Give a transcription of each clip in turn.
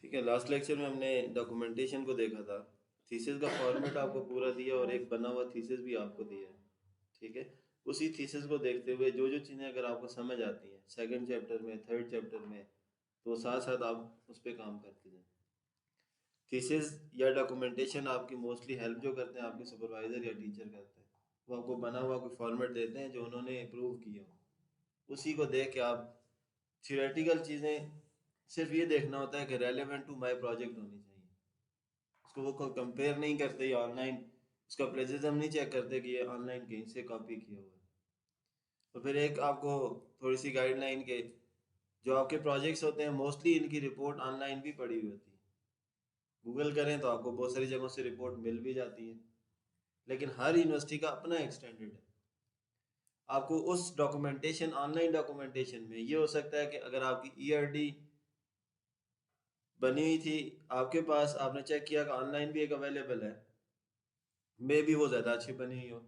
ठीक है, last lecture में हमने डॉक्यूमेंटेशन को देखा था। थीसिस का फॉर्मेट आपको पूरा दिया और एक बना हुआ थीसिस भी आपको दिया है। ठीक है, उसी थीसिस को देखते हुए जो जो चीज़ें अगर आपको समझ आती हैं सेकंड चैप्टर में, थर्ड चैप्टर में, तो साथ साथ आप उस पर काम करते जाएं। थीसिस या डॉक्यूमेंटेशन आपकी मोस्टली हेल्प जो करते हैं आपके सुपरवाइज़र या टीचर करते हैं। वो आपको बना हुआ कोई फॉर्मेट देते हैं जो उन्होंने अप्रूव किया हो, उसी को देख के आप थियोरेटिकल चीज़ें सिर्फ ये देखना होता है कि रेलेवेंट टू माय प्रोजेक्ट होनी चाहिए। उसको वो कंपेयर नहीं करते या ऑनलाइन उसका प्लेजिज्म नहीं चेक करते कि ये ऑनलाइन कहीं से कॉपी किया हुआ है। तो फिर एक आपको थोड़ी सी गाइडलाइन के जो आपके प्रोजेक्ट्स होते हैं मोस्टली इनकी रिपोर्ट ऑनलाइन भी पड़ी हुई होती है। गूगल करें तो आपको बहुत सारी जगहों से रिपोर्ट मिल भी जाती है, लेकिन हर यूनिवर्सिटी का अपना एक स्टैंडर्ड है। आपको उस डॉक्यूमेंटेशन ऑनलाइन डॉक्यूमेंटेशन में ये हो सकता है कि अगर आपकी ईआरडी बनी हुई थी आपके पास, आपने चेक किया कि ऑनलाइन भी एक अवेलेबल है, मे भी वो ज़्यादा अच्छी बनी हुई हो।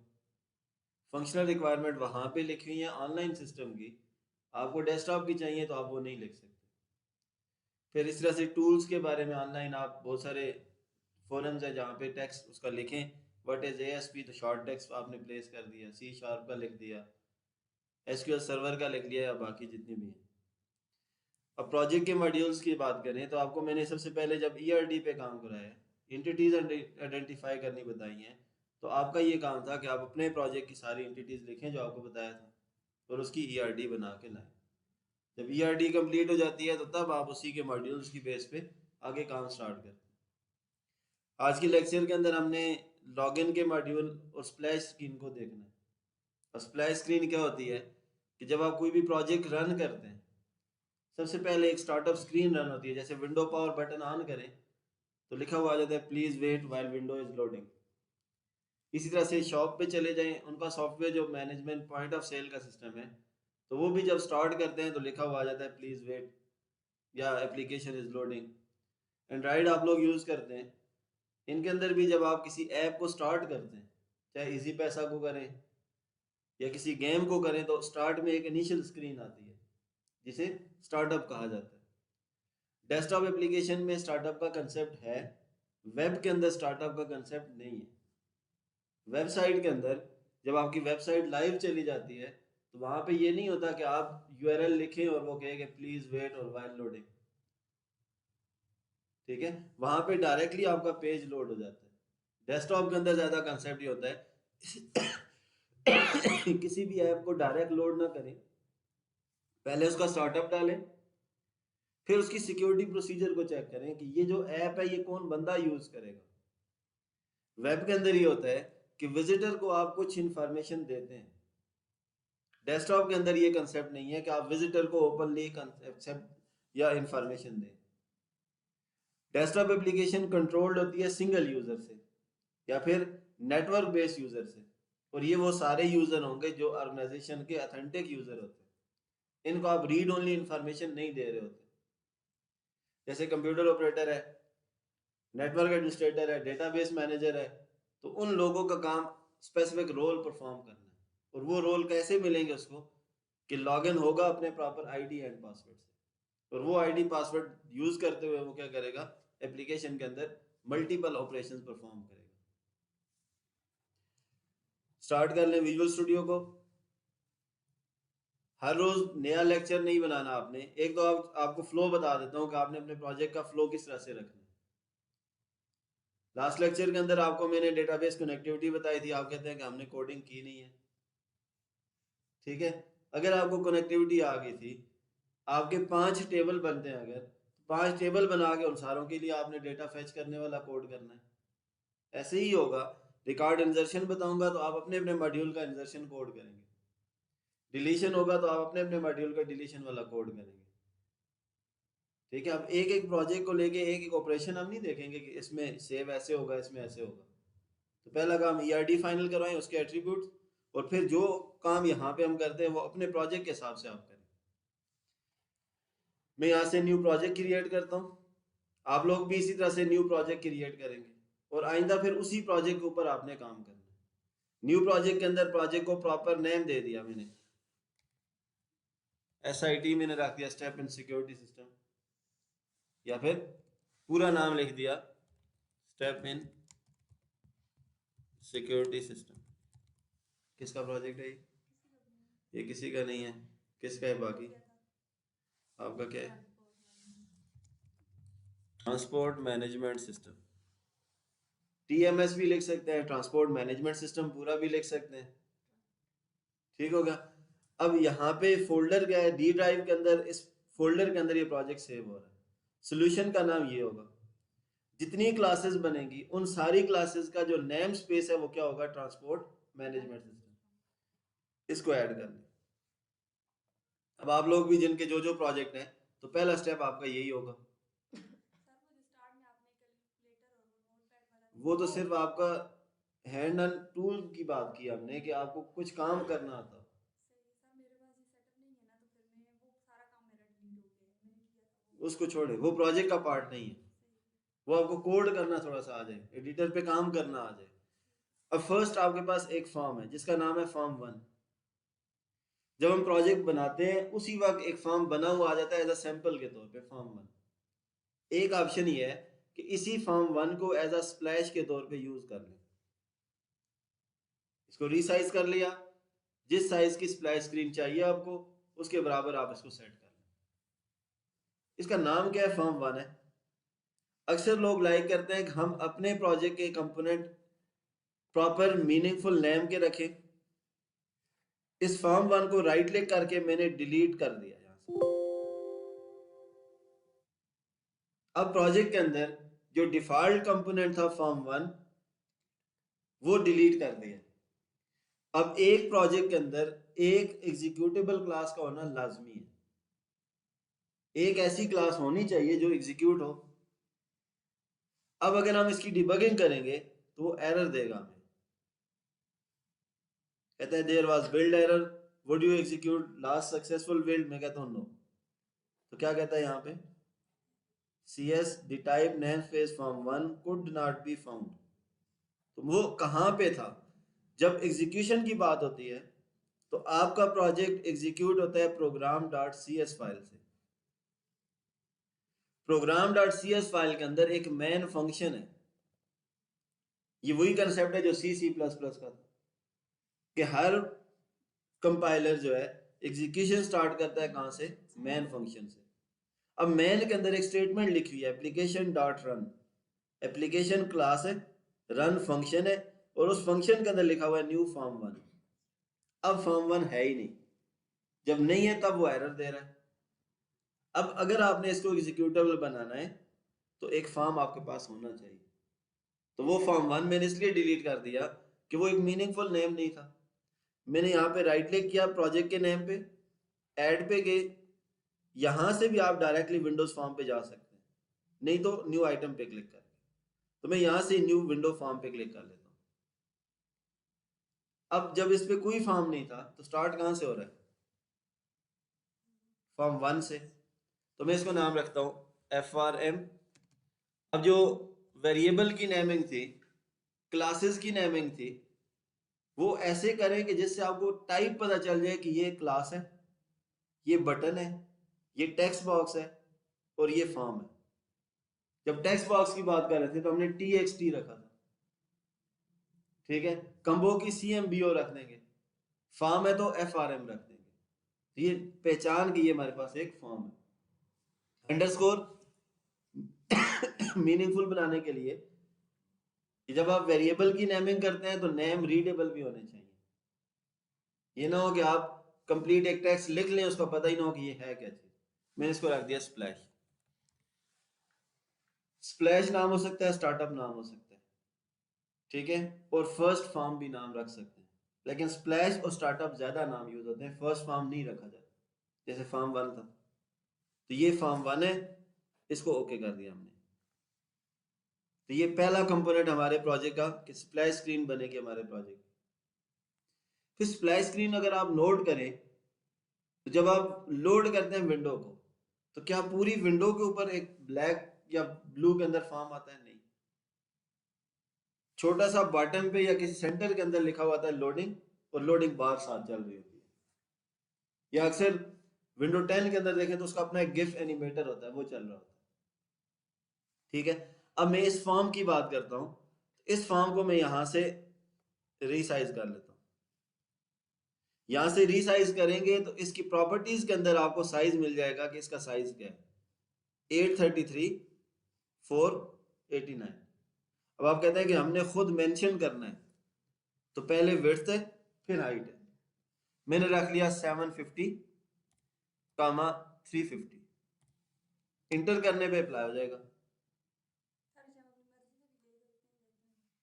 फंक्शनल रिक्वायरमेंट वहाँ पे लिखी हुई है ऑनलाइन सिस्टम की, आपको डेस्कटॉप की चाहिए तो आप वो नहीं लिख सकते। फिर इस तरह से टूल्स के बारे में ऑनलाइन आप बहुत सारे फोरम्स हैं जहाँ पे टेक्स्ट उसका लिखें। व्हाट इज एएसपी, तो शॉर्ट टेक्स्ट आपने प्लेस कर दिया, सी शार्प का लिख दिया, एसक्यूएल सर्वर का लिख लिया, या बाकी जितने भी हैं। अब प्रोजेक्ट के मॉड्यूल्स की बात करें तो आपको मैंने सबसे पहले जब ईआरडी पे काम कराया, इंटिटीज आइडेंटिफाई करनी बताई हैं, तो आपका ये काम था कि आप अपने प्रोजेक्ट की सारी इंटिटीज लिखें जो आपको बताया था और उसकी ईआरडी बना के लाएं। जब ईआरडी कंप्लीट हो जाती है तो तब आप उसी के मॉड्यूल्स की बेस पे आगे काम स्टार्ट करते हैं। आज के लेक्चर के अंदर हमने लॉगिन के मॉड्यूल और स्प्लैश स्क्रीन को देखना है। और स्प्लैश स्क्रीन क्या होती है कि जब आप कोई भी प्रोजेक्ट रन करते हैं, सबसे पहले एक स्टार्टअप स्क्रीन रन होती है। जैसे विंडो पावर बटन ऑन करें तो लिखा हुआ आ जाता है please wait while window is loading. इसी तरह से शॉप पे चले जाएं, उनका सॉफ्टवेयर जो मैनेजमेंट पॉइंट ऑफ सेल का सिस्टम है, तो वो भी जब स्टार्ट करते हैं तो लिखा हुआ आ जाता है प्लीज वेट या एप्लीकेशन इज लोडिंग। एंड्राइड आप लोग यूज़ करते हैं, इनके अंदर भी जब आप किसी ऐप को स्टार्ट करते हैं, चाहे इजी पैसा को करें या किसी गेम को करें, तो स्टार्ट में एक इनिशियल स्क्रीन आती है जिसे स्टार्टअप कहा जाता है। डेस्कटॉप एप्लीकेशन में स्टार्टअप का कंसेप्ट है, वेब के अंदर स्टार्टअप का कंसेप्ट नहीं है। वेबसाइट के अंदर जब आपकी वेबसाइट लाइव चली जाती है तो वहां पे ये नहीं होता कि आप यूआरएल लिखें और वो कहे कि प्लीज वेट और व्हाइल लोडिंग। ठीक है, वहां पे डायरेक्टली आपका पेज लोड हो जाता है। डेस्कटॉप के अंदर ज्यादा कंसेप्ट ये होता है किसी भी ऐप को डायरेक्ट लोड ना करें, पहले उसका स्टार्टअप डालें, फिर उसकी सिक्योरिटी प्रोसीजर को चेक करें कि ये जो ऐप है ये कौन बंदा यूज करेगा। वेब के अंदर ये होता है कि विजिटर को आप कुछ इंफॉर्मेशन देते हैं, डेस्कटॉप के अंदर ये कंसेप्ट नहीं है कि आप विजिटर को ओपनली एक्सेप्ट या इंफॉर्मेशन दें। डेस्कटॉप एप्लीकेशन कंट्रोल्ड होती है सिंगल यूजर से या फिर नेटवर्क बेस्ड यूजर से, और ये वो सारे यूजर होंगे जो ऑर्गेनाइजेशन के ऑथेंटिक यूजर होते हैं। इनको आप रीड ओनली इंफॉर्मेशन नहीं दे रहे होते। जैसे कंप्यूटर ऑपरेटर है, नेटवर्क एडमिनिस्ट्रेटर है, डेटाबेस मैनेजर है, तो उन लोगों का काम स्पेसिफिक रोल परफॉर्म करना है। और वो रोल कैसे मिलेंगे उसको कि लॉगिन होगा अपने प्रॉपर आईडी एंड पासवर्ड से, और वो आईडी पासवर्ड यूज करते हुए वो क्या करेगा, एप्लीकेशन के अंदर मल्टीपल ऑपरेशंस परफॉर्म करेगा। स्टार्ट कर लें विजुअल स्टूडियो को। हर रोज नया लेक्चर नहीं बनाना आपने, एक तो आपको फ्लो बता देता हूँ कि आपने अपने प्रोजेक्ट का फ्लो किस तरह से रखना है। लास्ट लेक्चर के अंदर आपको मैंने डेटाबेस कनेक्टिविटी बताई थी, आप कहते हैं कि हमने कोडिंग की नहीं है। ठीक है, अगर आपको कनेक्टिविटी आ गई थी, आपके 5 टेबल बनते हैं, अगर 5 टेबल बना के उन सारों के लिए आपने डेटा फेच करने वाला कोड करना है। ऐसे ही होगा, रिकॉर्ड इंजर्शन बताऊंगा तो आप अपने अपने मॉड्यूल का इंजर्शन कोड करेंगे, डिलीशन होगा तो आप अपने अपने मॉड्यूल का डिलीशन वाला कोड करेंगे। ठीक है, अब एक एक प्रोजेक्ट को लेके एक एक ऑपरेशन हम नहीं देखेंगे कि इसमें सेव ऐसे होगा, इसमें ऐसे होगा। तो पहला काम ईआरडी फाइनल करवाएं, उसके एट्रीब्यूट्स, और फिर जो काम यहाँ पे हम करते हैं वो अपने प्रोजेक्ट के हिसाब से आप करें। मैं यहाँ से न्यू प्रोजेक्ट क्रिएट करता हूँ, आप लोग भी इसी तरह से न्यू प्रोजेक्ट क्रिएट करेंगे, और आइंदा फिर उसी प्रोजेक्ट के ऊपर आपने काम करना है। न्यू प्रोजेक्ट के अंदर प्रोजेक्ट को प्रॉपर नेम दे दिया मैंने, SIT मैंने रख दिया, स्टेप इन सिक्योरिटी सिस्टम, या फिर पूरा नाम लिख दिया, स्टेप इन सिक्योरिटी सिस्टम। किसका प्रोजेक्ट है ये किसी का नहीं है, किसका है बाकी? आपका क्या है? Transport management system. टीएमएस भी लिख सकते हैं, ट्रांसपोर्ट मैनेजमेंट सिस्टम पूरा भी लिख सकते हैं। ठीक होगा। अब यहाँ पे फोल्डर क्या है, डी ड्राइव के अंदर, इस फोल्डर के अंदर ये प्रोजेक्ट सेव हो रहा है। सोल्यूशन का नाम ये होगा, जितनी क्लासेस बनेंगी उन सारी क्लासेस का जो नेम स्पेस है वो क्या होगा, ट्रांसपोर्ट मैनेजमेंट सिस्टम। इसको ऐड कर लें। अब आप लोग भी जिनके जो जो प्रोजेक्ट हैं, तो पहला स्टेप आपका यही होगा। वो तो सिर्फ आपका हैंड एंड टूल की बात की हमने कि आपको कुछ काम करना आता। उसको छोड़े, वो प्रोजेक्ट का पार्ट नहीं है, वो आपको कोड करना थोड़ा सा आ जाए, एडिटर पे काम करना आ जाए। अब फर्स्ट आपके पास एक फॉर्म है जिसका नाम है फॉर्म 1। जब हम प्रोजेक्ट बनाते हैं उसी वक्त एक फॉर्म बना हुआ आ जाता है एज अ सैंपल के तौर पे, फॉर्म 1। एक ऑप्शन ये है कि इसी फॉर्म 1 को एज अ स्प्लैश के तौर पे यूज कर लें। इसको रीसाइज कर लिया, जिस साइज की स्प्लैश स्क्रीन चाहिए आपको उसके बराबर आप इसको सेट कर लें। इसका नाम क्या है, फॉर्म 1 है। अक्सर लोग लाइक करते हैं कि हम अपने प्रोजेक्ट के कंपोनेंट प्रॉपर मीनिंगफुल नेम के रखें। इस फॉर्म 1 को राइट क्लिक करके मैंने डिलीट कर दिया यहां से। अब प्रोजेक्ट के अंदर जो डिफॉल्ट कंपोनेंट था फॉर्म 1 वो डिलीट कर दिया। अब एक प्रोजेक्ट के अंदर एक एग्जीक्यूटेबल क्लास का होना लाजमी है। एक ऐसी क्लास होनी चाहिए जो एग्जीक्यूट हो। अब अगर हम इसकी डिबगिंग करेंगे तो वो एरर देगा हमें, कहता है there was build error, would you execute last successful build, मैं कहता हूँ नो। तो क्या कहता है यहाँ पे, CS the type namespace form1 could not be found। तो वो कहाँ पे था, जब एग्जीक्यूशन की बात होती है तो आपका प्रोजेक्ट एग्जीक्यूट होता है program.cs फाइल से। program.cs फाइल के अंदर एक मेन फंक्शन है। ये वही कंसेप्ट है जो C++ का था कि हर कंपाइलर जो है एग्जीक्यूशन स्टार्ट करता है कहाँ से, मेन फंक्शन से। अब मेन के अंदर एक स्टेटमेंट लिखी हुई है application dot run. Application class है, रन फंक्शन है, और उस फंक्शन के अंदर लिखा हुआ है न्यू फॉर्म 1। अब फॉर्म 1 है ही नहीं, जब नहीं है तब वो एरर दे रहा है। अब अगर आपने इसको एग्जीक्यूटेबल बनाना है तो एक फॉर्म आपके पास होना चाहिए। तो वो फॉर्म 1 मैंने इसलिए डिलीट कर दिया कि वो एक मीनिंगफुल नेम नहीं था। मैंने यहाँ पे राइट क्लिक किया प्रोजेक्ट के नेम पे, ऐड पे गए, यहां से भी आप डायरेक्टली विंडोज फॉर्म पे जा सकते हैं, नहीं तो न्यू आइटम पे क्लिक करके। तो मैं यहां से न्यू विंडो फॉर्म पे क्लिक कर लेता हूँ। अब जब इस पे कोई फॉर्म नहीं था तो स्टार्ट कहाँ से हो रहा है, फॉर्म 1 से। तो मैं इसको नाम रखता हूँ FRM। अब जो वेरिएबल की नेमिंग थी, क्लासेस की नेमिंग थी, वो ऐसे करें कि जिससे आपको टाइप पता चल जाए कि ये क्लास है, ये बटन है, ये टेक्स्ट बॉक्स है, और ये फॉर्म है। जब टेक्स्ट बॉक्स की बात कर रहे थे तो हमने TXT रखा था, ठीक है। कंबो की CMBO रख देंगे, फॉर्म है तो FRM रख देंगे। तो ये पहचान की ये हमारे पास एक फॉर्म है। अंडरस्कोर मीनिंगफुल बनाने के लिए कि जब आप वेरिएबल की नेमिंग करते हैं तो नेम रीडेबल भी होने चाहिए। ये ना हो कि आप कंप्लीट एक टेक्स्ट लिख लें उसका पता ही ना हो कि ये है क्या चीज। मैंने इसको रख दिया स्प्लैश। स्प्लैश नाम हो सकता है, स्टार्टअप नाम हो सकता है, ठीक है, और फर्स्ट फॉर्म भी नाम रख सकते हैं। लेकिन स्प्लैश और स्टार्टअप ज्यादा नाम यूज होते हैं, फर्स्ट फॉर्म नहीं रखा जाता, जैसे फॉर्म 1 था। तो ये फॉर्म 1 है, इसको ओके कर दिया हमने। तो ये पहला कंपोनेंट हमारे प्रोजेक्ट का कि स्प्लैश स्क्रीन बनेगी हमारे प्रोजेक्ट। फिर स्प्लैश स्क्रीन अगर आप लोड करें तो जब आप लोड करते हैं विंडो को तो क्या पूरी विंडो के ऊपर एक ब्लैक या ब्लू के अंदर फॉर्म आता है? नहीं, छोटा सा बटन पे या किसी सेंटर के अंदर लिखा हुआ था लोडिंग, और लोडिंग बार साथ चल रही होती है। या अक्सर विंडो 10 के अंदर देखें तो उसका अपना एक गिफ एनिमेटर होता है, वो चल रहा होता है। ठीक है। अब मैं इस फॉर्म की बात करता हूँ, इस फॉर्म को मैं यहाँ से रीसाइज कर लेता हूँ। यहाँ से रीसाइज करेंगे तो इसकी प्रॉपर्टीज के अंदर आपको साइज मिल जाएगा कि इसका साइज क्या है, 833 489। अब आप कहते हैं कि हमने खुद मेंशन करना है, तो पहले विड्थ है फिर हाइट है, मैंने रख लिया 750 कामा 350, इंटर करने पे अप्लाई हो जाएगा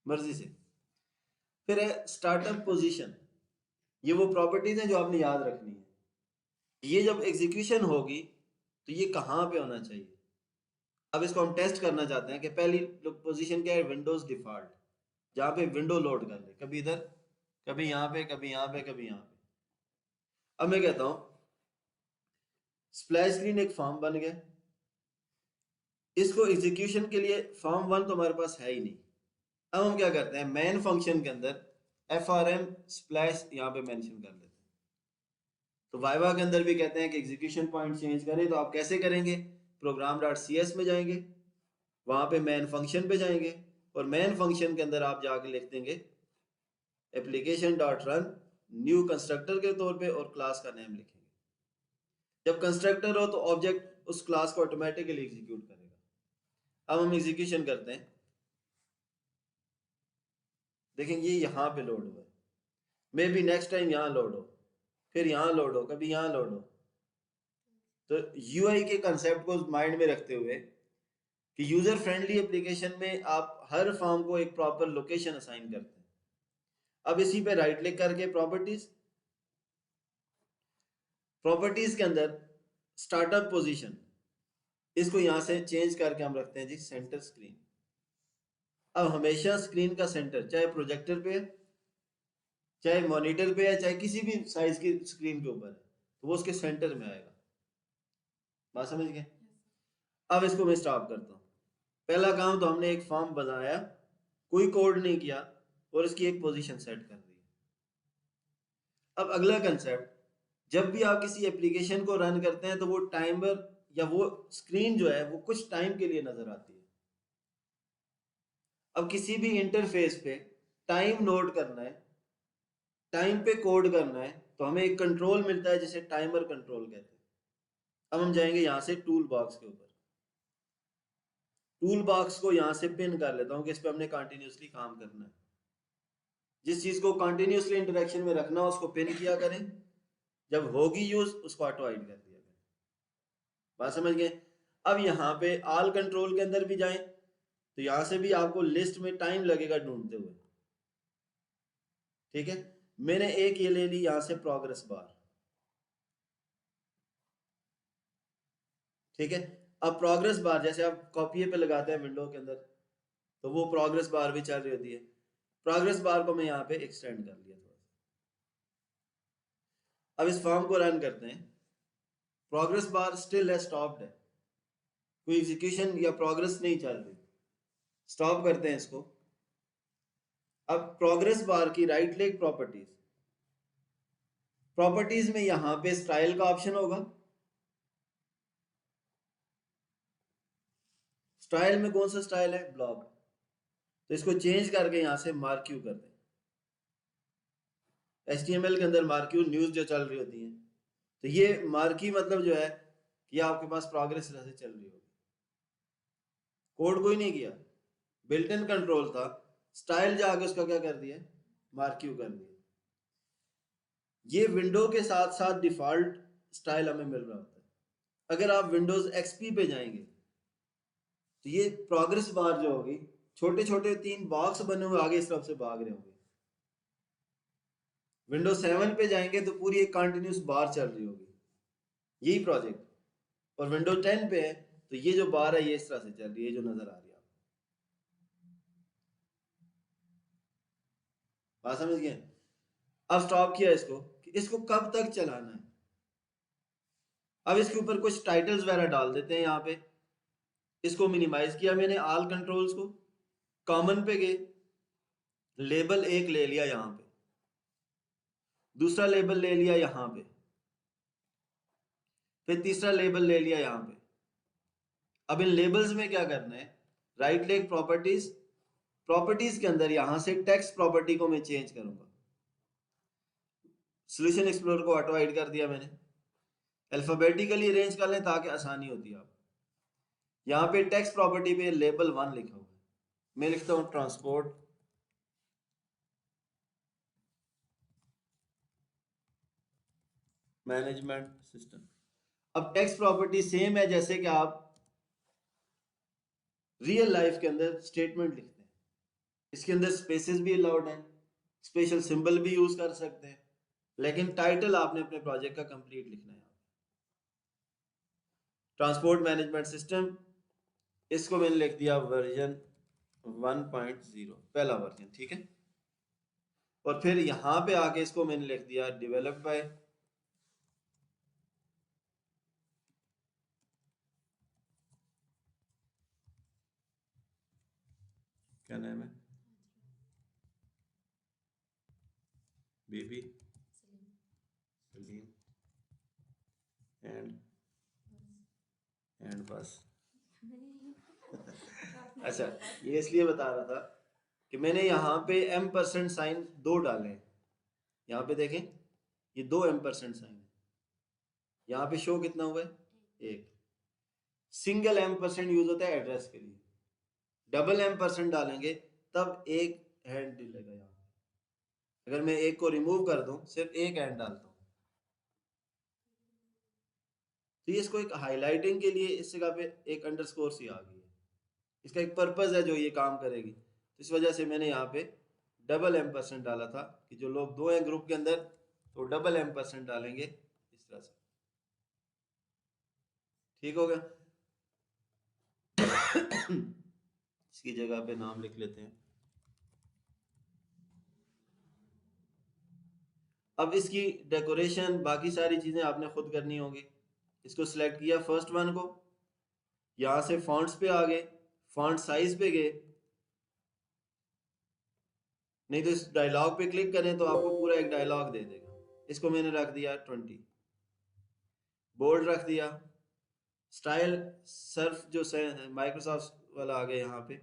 मर्जी से। फिर है स्टार्टअप पोजीशन, ये वो प्रॉपर्टीज हैं जो आपने याद रखनी है। ये जब एग्जीक्यूशन होगी तो ये कहाँ पे होना चाहिए। अब इसको हम टेस्ट करना चाहते हैं कि पहली पोजीशन क्या है, विंडोज डिफॉल्ट, जहाँ पे विंडो लोड कर ले, कभी इधर कभी यहाँ पे कभी यहाँ पे कभी यहाँ पे। अब मैं कहता हूँ स्प्लैश स्क्रीन एक फॉर्म बन गया, इसको एग्जीक्यूशन के लिए फॉर्म 1 तो हमारे पास है ही नहीं। अब हम क्या करते हैं, मेन फंक्शन के अंदर FRM स्प्लैश यहाँ पे मेंशन कर लेते हैं। तो वाइवा के अंदर भी कहते हैं कि एग्जीक्यूशन पॉइंट चेंज करें, तो आप कैसे करेंगे, program.cs में जाएंगे, वहां पे मेन फंक्शन पे जाएंगे और मेन फंक्शन के अंदर आप जाके लिख देंगे application dot run new constructor के तौर पे और क्लास का नेम लिखेंगे। जब कंस्ट्रक्टर हो तो ऑब्जेक्ट उस क्लास को ऑटोमेटिकली एग्जीक्यूट करेगा। अब हम एग्जीक्यूशन करते हैं, देखेंगे ये यहाँ पे लोड हुआ है, मे बी नेक्स्ट टाइम यहाँ लोड हो, फिर यहाँ लोड हो, कभी यहाँ लोड हो। तो यूआई के कंसेप्ट को माइंड में रखते हुए कि यूजर फ्रेंडली एप्लीकेशन में आप हर फॉर्म को एक प्रॉपर लोकेशन असाइन करते हैं। अब इसी पे राइट क्लिक करके प्रॉपर्टीज के अंदर स्टार्टअप पोजीशन, इसको यहां से चेंज करके हम रखते हैं जी सेंटर स्क्रीन। अब हमेशा स्क्रीन का सेंटर, चाहे प्रोजेक्टर पे है, चाहे मॉनिटर पे है, चाहे किसी भी साइज की स्क्रीन के ऊपर है, तो वो उसके सेंटर में आएगा। बात समझ गए। अब इसको मैं स्टॉप करता हूँ। पहला काम तो हमने एक फॉर्म बनाया, कोई कोड नहीं किया और इसकी एक पोजीशन सेट कर दी। अब अगला कंसेप्ट, जब भी आप किसी एप्लीकेशन को रन करते हैं तो वो टाइमर या वो स्क्रीन जो है वो कुछ टाइम के लिए नजर आती है। अब किसी भी इंटरफेस पे टाइम नोट करना है, टाइम पे कोड करना है, तो हमें एक कंट्रोल मिलता है जिसे टाइमर कंट्रोल कहते हैं। अब हम जाएंगे यहां से टूल बॉक्स के ऊपर, टूल बॉक्स को यहां से पिन कर लेता हूं कि इस पे हमने कंटिन्यूसली काम करना है। जिस चीज को कंटिन्यूसली इंटरेक्शन में रखना हो उसको पिन किया करें, जब होगी यूज उसको ऑटो हाइड कर दिया करें। बात समझ गए। अब यहाँ पे ऑल कंट्रोल के अंदर भी जाएं तो यहां से भी आपको लिस्ट में टाइम लगेगा ढूंढते हुए। ठीक है, मैंने एक ये ले ली यहां से प्रोग्रेस बार। ठीक है, अब प्रोग्रेस बार जैसे आप कॉपी पे लगाते हैं विंडो के अंदर, तो वो प्रोग्रेस बार भी चल रही होती है। प्रोग्रेस बार को मैं यहाँ पे एक्सटेंड कर लिया थोड़ा सा। अब इस फॉर्म को रन करते हैं, प्रोग्रेस बार स्टिल है, स्टॉप्ड है, कोई एग्जीक्यूशन या प्रोग्रेस नहीं चल रही। स्टॉप करते हैं इसको। अब प्रोग्रेस बार की राइट क्लिक प्रॉपर्टीज, प्रॉपर्टीज में यहां पे स्टाइल का ऑप्शन होगा। स्टाइल में कौन सा स्टाइल है, ब्लॉक, तो इसको चेंज करके यहां से मार्क्यू कर दें। HTML के अंदर मार्क्यू न्यूज जो चल रही होती है, तो ये मार्की मतलब जो है कि आपके पास प्रोग्रेस से चल रही होगी, कोड कोई नहीं किया, बिल्ट इन कंट्रोल था, स्टाइल जाके उसका क्या कर दिया, मार्क्यू कर दिया। ये विंडो के साथ साथ डिफॉल्ट स्टाइल हमें मिल रहा होता है। अगर आप विंडोज XP पे जाएंगे तो ये प्रोग्रेस बार जो होगी, छोटे छोटे 3 बॉक्स बने हुए आगे इस तरफ से भाग रहे होंगे। विंडोज 7 पे जाएंगे तो पूरी एक कंटिन्यूस बार चल रही होगी, यही प्रोजेक्ट। और विंडोज 10 पे है तो ये जो बार है ये इस तरह से चल रही है, जो नजर आ रही है आपको। बात समझ गए। अब स्टॉप किया इसको कि इसको कब तक चलाना है। अब इसके ऊपर कुछ टाइटल्स वगैरह डाल देते हैं यहाँ पे। इसको मिनिमाइज किया मैंने, ऑल कंट्रोल्स को, कॉमन पे गए, लेबल एक ले लिया यहाँ पे, दूसरा लेबल ले लिया यहाँ पे, फिर तीसरा लेबल ले लिया यहाँ पे। अब इन लेबल्स में क्या करना है, राइट क्लिक प्रॉपर्टीज, प्रॉपर्टीज के अंदर यहां से टेक्स्ट प्रॉपर्टी को मैं चेंज करूंगा। सोल्यूशन एक्सप्लोरर को ऑटो हाइड कर दिया मैंने, अल्फाबेटिकली अरेंज कर लें ताकि आसानी होती है। आप यहाँ पे टेक्स्ट प्रॉपर्टी पे लेबल 1 लिखा हुआ है, मैं लिखता हूँ ट्रांसपोर्ट मैनेजमेंट सिस्टम। अब टेक्स्ट प्रॉपर्टी सेम है जैसे कि आप रियल लाइफ के अंदर स्टेटमेंट लिखते हैं, इसके अंदर स्पेसेस भी अलाउड हैं, स्पेशल सिंबल भी यूज कर सकते हैं, लेकिन टाइटल आपने अपने प्रोजेक्ट का कंप्लीट लिखना है। ट्रांसपोर्ट मैनेजमेंट सिस्टम, इसको मैंने लिख दिया वर्जन 1.0, पहला वर्जन, ठीक है। और फिर यहां पे आके इसको मैंने लिख दिया डेवलप बाय, क्या नाम है, बेबी सलीम एंड बस। अच्छा, ये इसलिए बता रहा था कि मैंने यहाँ पे M% साइन 2 डाले हैं। यहाँ पे देखें, ये 2 M% साइन है, यहाँ पे शो कितना हुआ है, 1। सिंगल M% यूज होता है एड्रेस के लिए, डबल M% डालेंगे तब एक हैंड लगेगा यहाँ। अगर मैं एक को रिमूव कर दूं, सिर्फ एक हैंड डालता हूँ, तो ये इसको एक हाईलाइटिंग के लिए इस जगह पे एक अंडरस्कोर सी आ गई है, इसका एक पर्पस है जो ये काम करेगी। तो इस वजह से मैंने यहाँ पे डबल M% डाला था कि जो लोग 2 हैं ग्रुप के अंदर तो डबल M% डालेंगे इस तरह से, ठीक हो गया। इसकी जगह पे नाम लिख लेते हैं। अब इसकी डेकोरेशन बाकी सारी चीजें आपने खुद करनी होगी। इसको सिलेक्ट किया फर्स्ट वन को, यहां से फॉन्ट्स पे आ गए, फॉन्ट साइज पे गए, नहीं तो इस डायलॉग पे क्लिक करें तो आपको पूरा एक डायलॉग दे देगा। इसको मैंने रख दिया 20, बोल्ड रख दिया, स्टाइल सर्फ जो माइक्रोसॉफ्ट वाला आ गया यहाँ पे,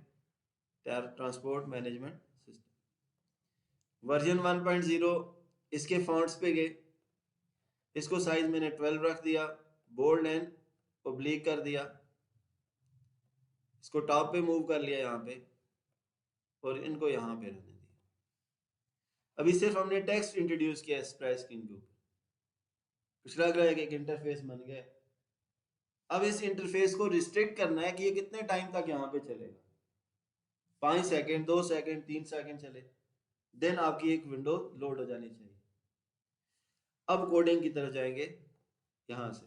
ट्रांसपोर्ट मैनेजमेंट सिस्टम वर्जन 1.0, इसके फॉन्ट्स पे गए, इसको साइज मैंने 12 रख दिया, बोल्ड एंड ओब्लिक कर दिया, इसको टॉप पे मूव कर लिया यहाँ पे और इनको यहाँ पे रहने दिया। अभी सिर्फ हमने टेक्स्ट इंट्रोड्यूस किया स्प्रेड स्क्रीन के ऊपर, कुछ लग रहा है कि एक इंटरफेस बन गया। अब इस इंटरफेस को रिस्ट्रिक्ट करना है कि ये कितने टाइम तक यहाँ पे चलेगा, 5 सेकंड, 2 सेकंड, 3 सेकंड चले, देन आपकी एक विंडो लोड हो जानी चाहिए। अब कोडिंग की तरफ जाएंगे। यहाँ से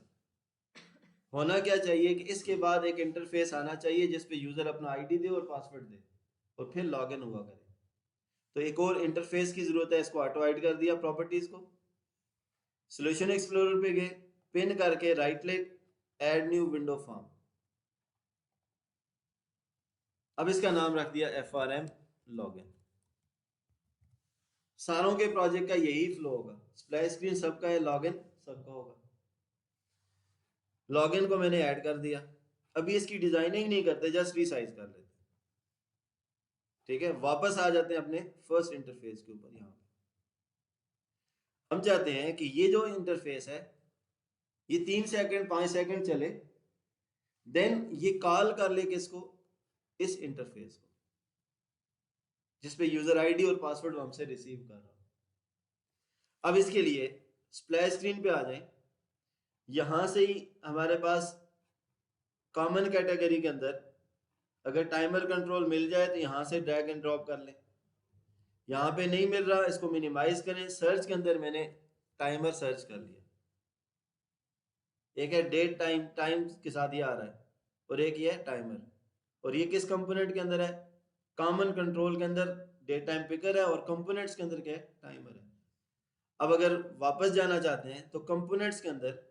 होना क्या चाहिए कि इसके बाद एक इंटरफेस आना चाहिए जिस पे यूजर अपना आईडी दे और पासवर्ड दे और फिर लॉगिन हुआ करे। तो एक और इंटरफेस की जरूरत है, इसको ऑटो हाइड कर दिया प्रॉपर्टीज को, सॉल्यूशन एक्सप्लोरर पे गए, पिन करके right click, add new window form. अब इसका नाम रख दिया FRM लॉगिन। सारों के प्रोजेक्ट का यही फ्लो होगा, स्प्लैश स्क्रीन सबका है, लॉगिन सबका होगा। लॉगिन को मैंने ऐड कर दिया। अभी इसकी डिजाइनिंग नहीं करते, जस्ट रीसाइज कर लेते, ठीक है। वापस आ जाते हैं अपने फर्स्ट इंटरफेस के ऊपर। यहाँ पे हम चाहते हैं कि ये जो इंटरफेस है ये 3 सेकंड 5 सेकंड चले, देन ये कॉल कर ले किसको, इस इंटरफेस को जिसपे यूजर आईडी और पासवर्ड हमसे रिसीव कर रहा हो। अब इसके लिए स्प्लैश स्क्रीन पे आ जाए, यहां से ही हमारे पास कॉमन कैटेगरी के अंदर अगर टाइमर कंट्रोल मिल जाए तो यहां से ड्रैग एंड ड्रॉप कर लें। यहाँ पे नहीं मिल रहा, इसको मिनिमाइज करें। सर्च के अंदर मैंने टाइमर सर्च कर लिया, एक है डेट टाइम, टाइम के साथ ये आ रहा है, और एक ये है टाइमर। और ये किस कंपोनेंट के अंदर है, कॉमन कंट्रोल के अंदर डेट टाइम पिकर है, और कंपोनेंट्स के अंदर क्या है, टाइमर है। अब अगर वापस जाना चाहते हैं तो कंपोनेंट्स के अंदर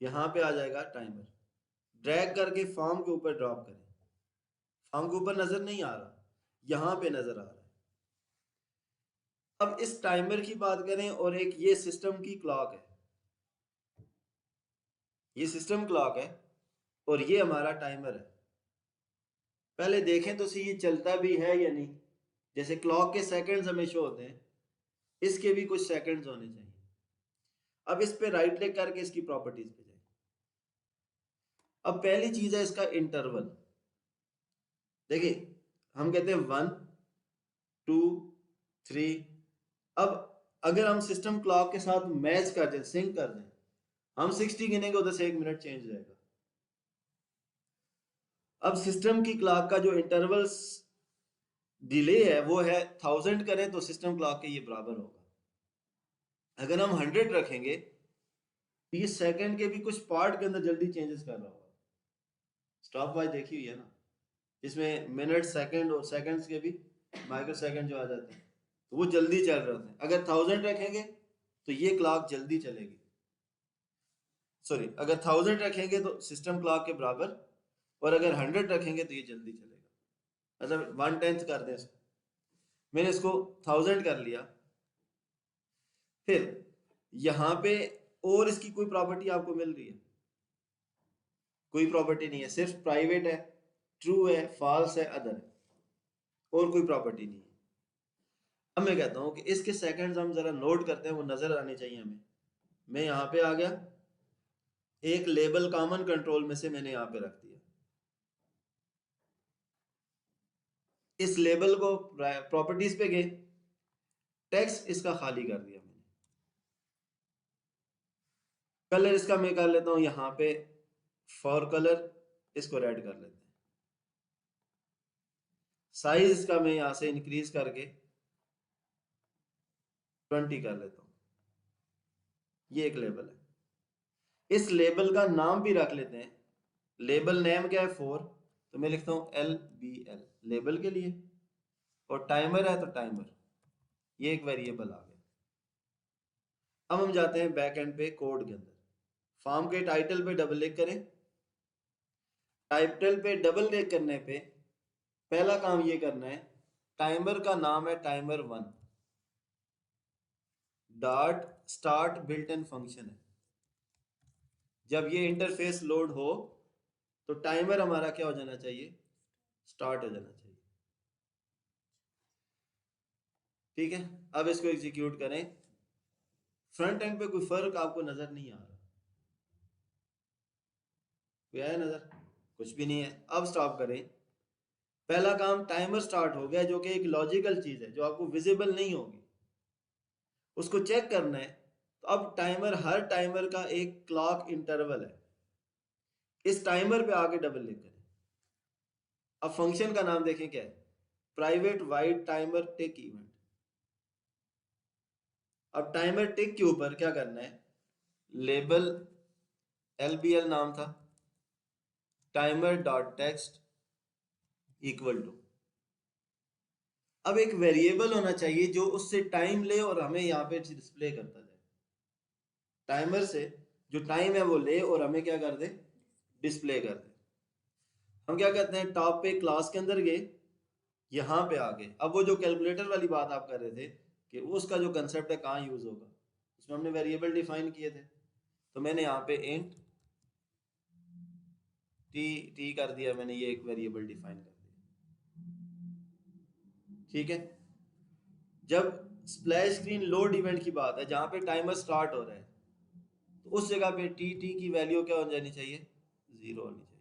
यहाँ पे आ जाएगा टाइमर, ड्रैग करके फॉर्म के ऊपर ड्रॉप करें। फॉर्म के ऊपर नजर नहीं आ रहा, यहाँ पे नजर आ रहा है। अब इस टाइमर की बात करें, और एक ये सिस्टम की क्लॉक है, ये सिस्टम क्लॉक है। और ये हमारा टाइमर है। पहले देखें तो सही ये चलता भी है या नहीं। जैसे क्लॉक के सेकंड्स हमें शो होते हैं, इसके भी कुछ सेकंड्स होने चाहिए। अब इस पे राइट क्लिक करके इसकी प्रॉपर्टीज पे जाए। अब पहली चीज है इसका इंटरवल। देखिए हम कहते हैं 1 2 3। अब अगर हम सिस्टम क्लॉक के साथ मैच कर दें, सिंक कर दें, हम 60 गिनेंगे, उधर से 1 मिनट चेंज हो जाएगा। अब सिस्टम की क्लॉक का जो इंटरवल डिले है वो है 1000 करें तो सिस्टम क्लॉक के ये बराबर होगा। अगर हम 100 रखेंगे, 30 सेकंड के भी कुछ पार्ट के अंदर जल्दी चेंजेस कर रहा होगा। स्टॉप वॉच देखी हुई है ना, इसमें मिनट सेकंड और सेकंड्स के भी माइक्रो सेकंड जो आ जाते हैं, तो वो जल्दी चल रहे होते हैं। अगर 1000 रखेंगे तो ये क्लॉक जल्दी चलेगी। सॉरी, अगर 1000 रखेंगे तो सिस्टम क्लॉक के बराबर, और अगर 100 रखेंगे तो ये जल्दी चलेगा। मतलब 1/10 कर दें इसको, मैंने इसको 1000 कर लिया। फिर यहाँ पे और इसकी कोई प्रॉपर्टी आपको मिल रही है? कोई प्रॉपर्टी नहीं है, सिर्फ प्राइवेट है, ट्रू है, फॉल्स है, अदर है, और कोई प्रॉपर्टी नहीं है। अब मैं कहता हूँ कि इसके सेकंड्स हम जरा नोट करते हैं, वो नजर आने चाहिए हमें। मैं यहाँ पे आ गया, एक लेबल कॉमन कंट्रोल में से मैंने यहाँ पे रख दिया। इस लेबल को प्रॉपर्टीज पे गए, टेक्स्ट इसका खाली कर दिया मैंने। कलर इसका मैं कर लेता हूँ यहाँ पे फॉर कलर, इसको रेड कर लेते हैं। साइज इसका मैं यहाँ से इंक्रीज करके 20 कर लेता हूँ। ये एक लेबल है। इस लेबल का नाम भी रख लेते हैं। लेबल नेम क्या है? 4, तो मैं लिखता हूँ LBL लेबल के लिए, और टाइमर है तो टाइमर। ये एक वेरिएबल आ गया। अब हम जाते हैं बैक एंड पे कोड के अंदर। फॉर्म के टाइटल पे डबल क्लिक करें। टाइटल पे डबल क्लिक करने पे पहला काम ये करना है, टाइमर का नाम है timer one dot start built in function है। जब ये इंटरफेस लोड हो तो टाइमर हमारा क्या हो जाना चाहिए? स्टार्ट हो जाना चाहिए। ठीक है, अब इसको एग्जीक्यूट करें। फ्रंट एंड पे कोई फर्क आपको नजर नहीं आ रहा? कोई आया नजर? कुछ भी नहीं है। अब स्टॉप करें। पहला काम टाइमर स्टार्ट हो गया, जो कि एक लॉजिकल चीज है जो आपको विजिबल नहीं होगी, उसको चेक करना है। तो अब टाइमर, हर टाइमर का एक क्लॉक इंटरवल है। इस टाइमर पे आके डबल क्लिक करें। अब फंक्शन का नाम देखें क्या है? Private void timer tick event. अब टाइमर टिक के ऊपर क्या करना है? लेबल LBL नाम था, timer dot text equal to. अब एक वेरिएबल होना चाहिए जो उससे टाइम ले और हमें यहाँ पे डिस्प्ले करता जाए। टाइमर से जो टाइम है वो ले और हमें क्या कर दे? डिस्प्ले कर दे। हम क्या कहते हैं, टॉप पे क्लास के अंदर गए, यहाँ पे आ गए। अब वो जो कैलकुलेटर वाली बात आप कर रहे थे कि उसका जो कंसेप्ट है कहाँ यूज होगा, उसमें हमने वेरिएबल डिफाइन किए थे। तो मैंने यहाँ पे इंट टी कर दिया, मैंने ये एक वेरिएबल डिफाइन कर दिया। ठीक है, जब स्प्लैश स्क्रीन लोड इवेंट की बात है, जहाँ पे टाइमर स्टार्ट हो रहा है, तो उस जगह पे टी की वैल्यू क्या हो जानी चाहिए? 0 होनी चाहिए।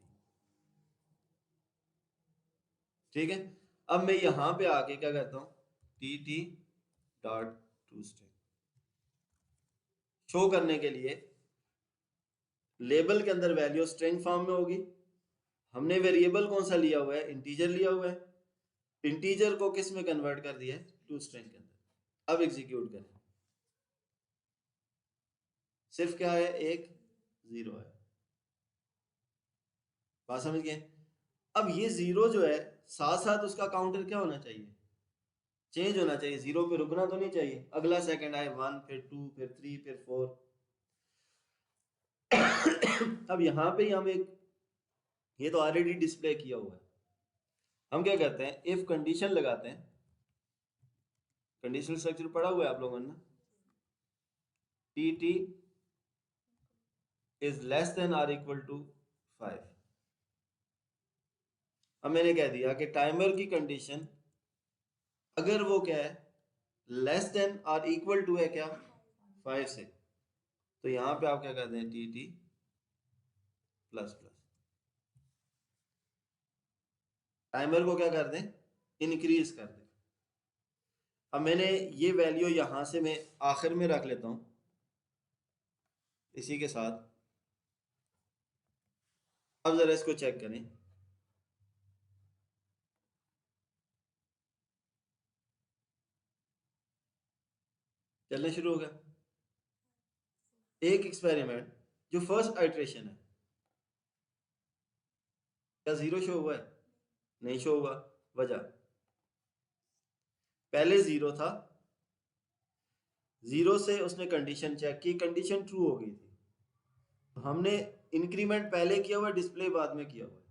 ठीक है, अब मैं यहाँ पे आके क्या कहता हूँ, T dot to string show करने के लिए लेबल के अंदर वैल्यू स्ट्रिंग फॉर्म में होगी। हमने वेरिएबल कौन सा लिया हुआ है? इंटीजर लिया हुआ है। इंटीजर को किस में कन्वर्ट कर दिया है? टू स्ट्रिंग के अंदर। अब एग्जीक्यूट करें। सिर्फ क्या है? एक 0 है। बात समझ गए? अब ये 0 जो है, साथ साथ उसका काउंटर क्या होना चाहिए? चेंज होना चाहिए। 0 पे रुकना तो नहीं चाहिए। अगला सेकंड आए 1, फिर 2, फिर 3, फिर 4। अब यहाँ पे ही हम एक, ये तो ऑलरेडी डिस्प्ले किया हुआ है, हम क्या करते हैं, इफ कंडीशन लगाते हैं। कंडीशनल स्ट्रक्चर पढ़ा हुआ है आप लोगों ने ना? T is less than or equal to 5। अब मैंने कह दिया कि टाइमर की कंडीशन अगर वो क्या है, लेस देन और इक्वल टू है क्या, 5 से, तो यहाँ पे आप क्या कर दें, T T plus plus, timer को क्या कर दें, इंक्रीज कर दें। अब मैंने ये वैल्यू यहाँ से मैं आखिर में रख लेता हूँ इसी के साथ। अब जरा इसको चेक करें, चलना शुरू हो गया। एक एक्सपेरिमेंट जो फर्स्ट आइट्रेशन है, क्या जीरो शो हुआ है, नहीं शो हुआ। वजह, पहले जीरो था, जीरो से उसने कंडीशन चेक की, कंडीशन ट्रू हो गई थी, तो हमने इंक्रीमेंट पहले किया हुआ, डिस्प्ले बाद में किया हुआ।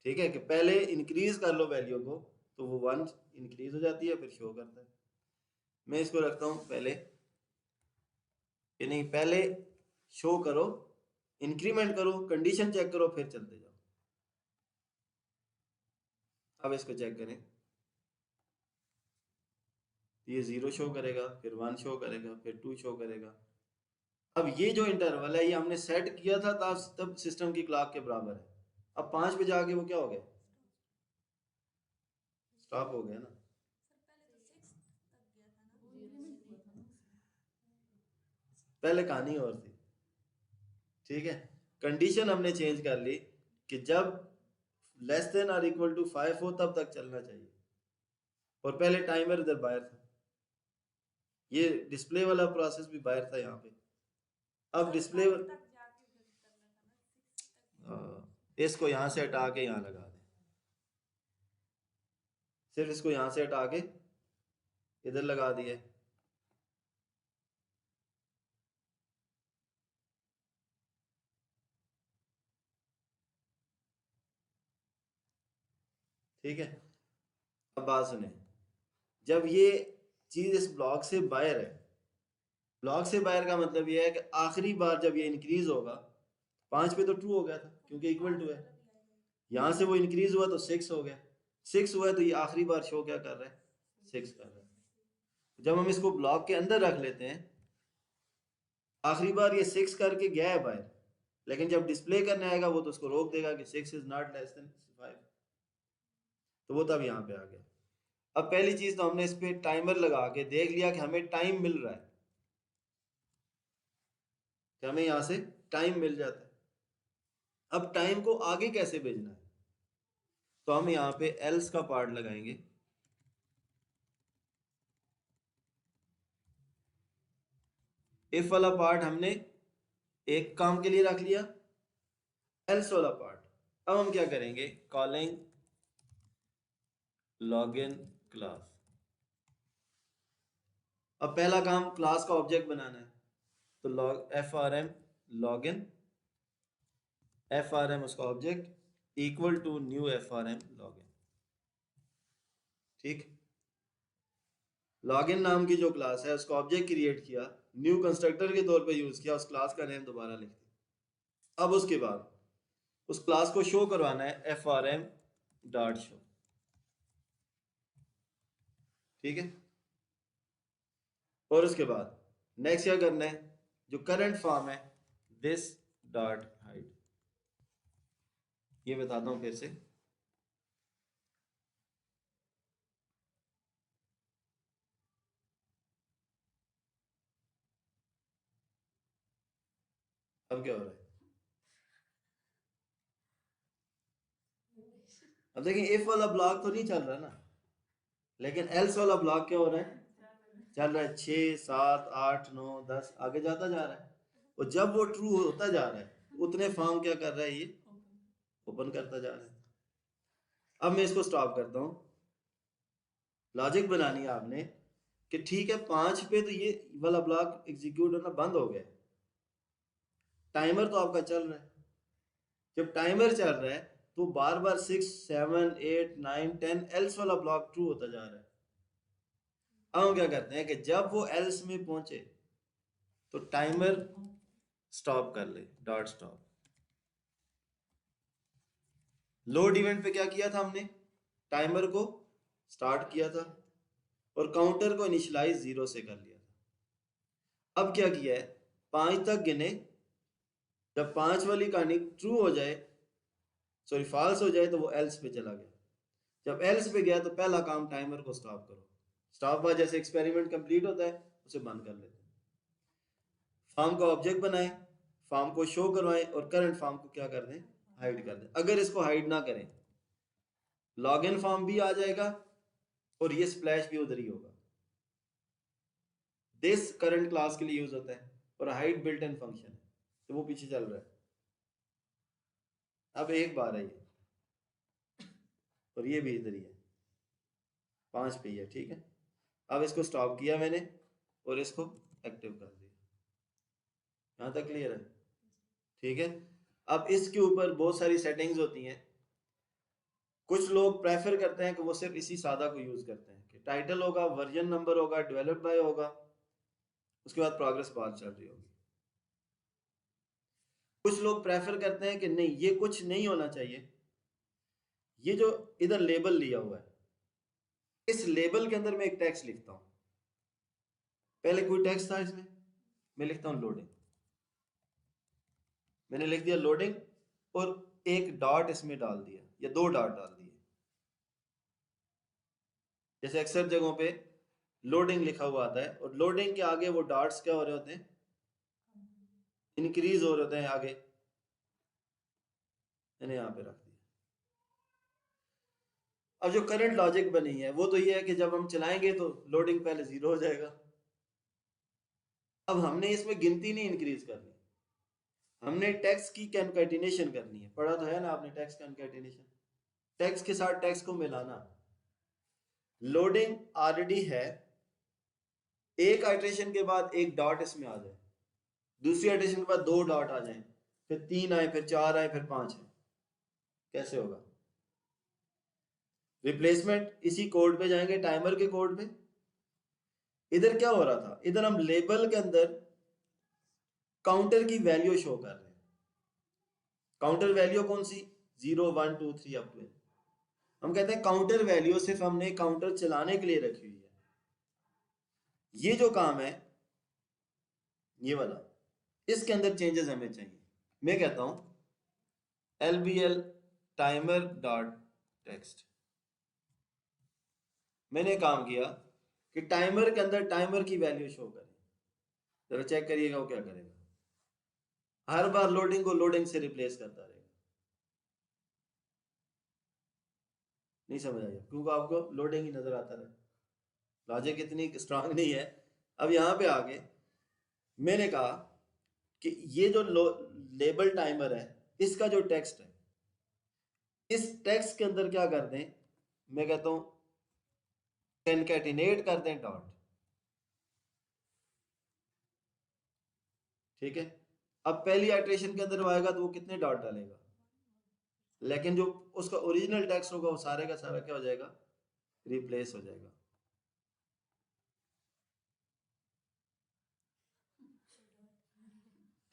ठीक है, कि पहले इंक्रीज कर लो वैल्यू को तो वो 1 इंक्रीज हो जाती है, फिर शो करता है। मैं इसको रखता हूँ पहले, कि नहीं पहले शो करो, इंक्रीमेंट करो, कंडीशन चेक करो, फिर चलते जाओ। अब इसको चेक करें, ये 0 शो करेगा, फिर 1 शो करेगा, फिर 2 शो करेगा। अब ये जो इंटरवल है ये हमने सेट किया था तब सिस्टम की क्लॉक के बराबर है। अब 5 पे जाके वो क्या हो गया, स्टॉप हो गया ना। पहले कहानी और थी। ठीक है, कंडीशन हमने चेंज कर ली कि जब लेस देन और इक्वल टू 5 हो तब तक चलना चाहिए, और पहले टाइमर इधर बाहर था, ये डिस्प्ले वाला प्रोसेस भी बाहर था यहाँ पे। अब डिस्प्ले, इसको यहाँ से हटा के यहाँ लगा दें, सिर्फ इसको यहाँ से हटा के इधर लगा दिए। ठीक है, अब बात सुने, जब ये चीज इस ब्लॉक से बाहर है, ब्लॉक से बाहर का मतलब ये है कि आखिरी बार जब ये इंक्रीज होगा, 5 पे तो 2 हो गया था क्योंकि इक्वल टू है, यहाँ से वो इंक्रीज हुआ तो 6 हो गया, 6 हुआ तो ये आखिरी बार शो क्या कर रहा है, 6 कर रहा है। जब हम इसको ब्लॉक के अंदर रख लेते हैं, आखिरी बार ये 6 करके गया है बाहर, लेकिन जब डिस्प्ले करने आएगा वो तो उसको रोक देगा कि 6 इज नॉट लेस देन 5, तो वो तब यहाँ पे आ गया। अब पहली चीज तो हमने इस पे टाइमर लगा के देख लिया कि हमें टाइम मिल रहा है, कि हमें यहाँ से टाइम मिल जाता है। अब टाइम को आगे कैसे भेजना है, तो हम यहाँ पे एल्स का पार्ट लगाएंगे। इफ वाला पार्ट हमने एक काम के लिए रख लिया, एल्स वाला पार्ट अब हम क्या करेंगे, कॉलिंग लॉगिन क्लास। अब पहला काम क्लास का ऑब्जेक्ट बनाना है, तो log F R M login, F R M उसका object equal to new F R M login. ठीक, लॉगिन नाम की जो क्लास है उसका ऑब्जेक्ट क्रिएट किया, न्यू कंस्ट्रक्टर के तौर पे यूज किया, उस क्लास का नेम दोबारा लिख दिया। अब उसके बाद उस क्लास को शो करवाना है, F R M dot show. ठीक है, और उसके बाद नेक्स्ट क्या करना है, जो करंट फॉर्म है दिस डॉट हाइड, ये बताता हूं फिर से। अब क्या हो रहा है, अब देखिए इफ वाला ब्लॉक तो नहीं चल रहा ना, लेकिन एल्स वाला ब्लॉक क्या हो रहा है, चल रहा है। 6 7 8 9 10 आगे जाता जा रहा है, और जब वो ट्रू होता जा रहा है उतने फॉर्म क्या कर रहा है, ये ओपन करता जा रहा है। अब मैं इसको स्टॉप करता हूँ, लॉजिक बनानी है आपने कि ठीक है 5 पे तो ये वाला ब्लॉक एग्जीक्यूट होना बंद हो गया, टाइमर तो आपका चल रहा है। जब टाइमर चल रहा है तो बार बार 6 7 8 9 10 एल्स वाला ब्लॉक ट्रू होता जा रहा है। अब हम क्या करते हैं कि जब वो एल्स में पहुंचे तो टाइमर स्टॉप कर ले, डॉट स्टॉप। लोड इवेंट पे क्या किया था हमने, टाइमर को स्टार्ट किया था और काउंटर को इनिशियलाइज 0 से कर लिया था। अब क्या किया है, 5 तक गिने, जब 5 वाली कहानी ट्रू हो जाए, सॉरी फॉल्स हो जाए, तो वो एल्स पे चला गया। जब एल्स पे गया तो पहला काम टाइमर को स्टॉप करो। स्टॉप हुआ, जैसे एक्सपेरिमेंट कंप्लीट होता है उसे बंद कर लेते हैं। फॉर्म का ऑब्जेक्ट बनाएं, फॉर्म को शो करवाएं और करंट फॉर्म को क्या कर दें, हाइड कर दें। अगर इसको हाइड ना करें, लॉग इन फॉर्म भी आ जाएगा और ये स्प्लैश भी उधर ही होगा। दिस करंट क्लास के लिए यूज होता है और हाइड बिल्ट इन फंक्शन है, तो वो पीछे चल रहा है। अब एक बार है ये, और ये भी इधर ही है, 5 पे ही है, ठीक है। अब इसको स्टॉप किया मैंने और इसको एक्टिव कर दिया। यहाँ तक क्लियर है, ठीक है। अब इसके ऊपर बहुत सारी सेटिंग्स होती हैं। कुछ लोग प्रेफर करते हैं कि वो सिर्फ इसी सादा को यूज करते हैं कि टाइटल होगा, वर्जन नंबर होगा, डेवलप्ड बाय होगा, उसके बाद प्रोग्रेस बार चल रही होगी। कुछ लोग प्रेफर करते हैं कि नहीं, ये कुछ नहीं होना चाहिए, ये जो इधर लेबल लिया हुआ है, इस लेबल के अंदर मैं एक टेक्स्ट लिखता हूं। पहले कोई टेक्स्ट था इसमें, मैं लिखता हूं लोडिंग। मैंने लिख दिया लोडिंग और एक डॉट इसमें डाल दिया या 2 डॉट डाल दिए। जैसे अक्सर जगहों पे लोडिंग लिखा हुआ आता है और लोडिंग के आगे वो डॉट्स क्या हो रहे होते हैं, इंक्रीज हो रहे होते हैं आगे। मैंने यहाँ पे रख दिया। अब जो करंट लॉजिक बनी है वो तो ये है कि जब हम चलाएंगे तो लोडिंग पहले 0 हो जाएगा। अब हमने इसमें गिनती नहीं इंक्रीज करनी, हमने टेक्स्ट की कंकैटिनेशन करनी है। पढ़ा तो है ना आपने टेक्स्ट कंकैटिनेशन, टेक्स्ट के साथ टेक्स्ट को मिलाना। लोडिंग ऑलरेडी है, एक आइट्रेशन के बाद एक डॉट इसमें आ जाए, दूसरी आइट्रेशन के बाद 2 डॉट आ जाए, फिर 3 आए, फिर 4 आए, फिर 5 आए, कैसे होगा। रिप्लेसमेंट इसी कोड पे जाएंगे, टाइमर के कोड पे। इधर क्या हो रहा था, इधर हम लेबल के अंदर काउंटर की वैल्यू शो कर रहे हैं। काउंटर वैल्यू कौन सी, 0 1 2 3 अप टू। हम कहते हैं काउंटर वैल्यू सिर्फ हमने काउंटर चलाने के लिए रखी हुई है। ये जो काम है, ये वाला, इसके अंदर चेंजेस हमें चाहिए। मैं कहता हूं lbl टाइमर डॉट टेक्स्ट। मैंने काम किया कि टाइमर के अंदर टाइमर की वैल्यू शो करें। जरा चेक करिएगा वो क्या करेगा। हर बार लोडिंग को लोडिंग से रिप्लेस करता रहेगा। नहीं समझ आया, क्योंकि आपको लोडिंग ही नजर आता रहे, लॉजिक इतनी स्ट्रांग नहीं है। अब यहां पे आगे मैंने कहा कि ये जो लेबल टाइमर है, इसका जो टेक्स्ट है, इस टेक्स्ट के अंदर क्या कर दें, मैं कहता हूं कॉन्कैटिनेट कर दें डॉट, ठीक है। अब पहली आइट्रेशन के अंदर वो आएगा तो वो कितने डॉट डालेगा, लेकिन जो उसका ओरिजिनल टेक्स्ट होगा वो सारे का सारा क्या हो जाएगा, रिप्लेस हो जाएगा।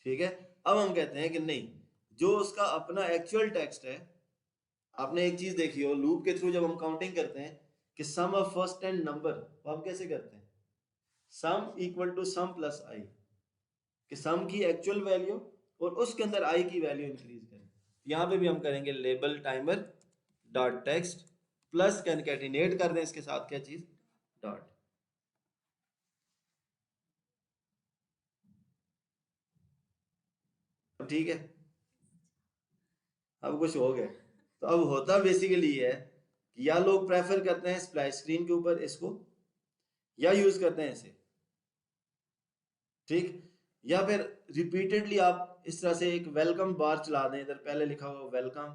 ठीक है। अब हम कहते हैं कि नहीं, जो उसका अपना एक्चुअल टेक्स्ट है। आपने एक चीज देखी हो, लूप के थ्रू जब हम काउंटिंग करते हैं कि सम ऑफ फर्स्ट 10 नंबर, तो हम कैसे करते हैं, sum equal to sum plus I, कि सम की एक्चुअल वैल्यू और उसके अंदर आई की वैल्यू इंक्रीज करें। यहाँ पे भी हम करेंगे label timer dot text plus concatenate कर दें इसके साथ क्या चीज, डॉट। अब ठीक है, अब कुछ हो गया। तो अब होता बेसिकली ये है कि या लोग प्रेफर करते हैं स्प्लैश स्क्रीन के ऊपर इसको, या यूज करते हैं इसे, ठीक। या फिर रिपीटेडली आप इस तरह से एक वेलकम बार चला दें, इधर पहले लिखा हुआ वेलकम,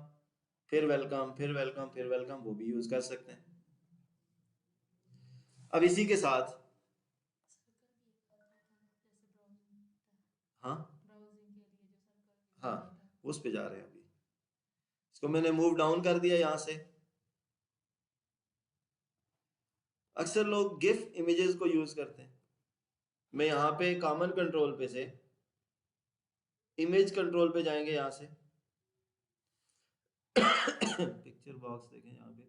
फिर वेलकम, फिर वेलकम, फिर वेलकम, वो भी यूज कर सकते हैं। अब इसी के साथ, हाँ हाँ, उस पे जा रहे हैं अभी। इसको मैंने मूव डाउन कर दिया यहां से। अक्सर लोग गिफ इमेजेस को यूज करते हैं। मैं यहाँ पे कॉमन कंट्रोल पे से इमेज कंट्रोल पे जाएंगे, यहां से पिक्चर बॉक्स देखें यहाँ पे,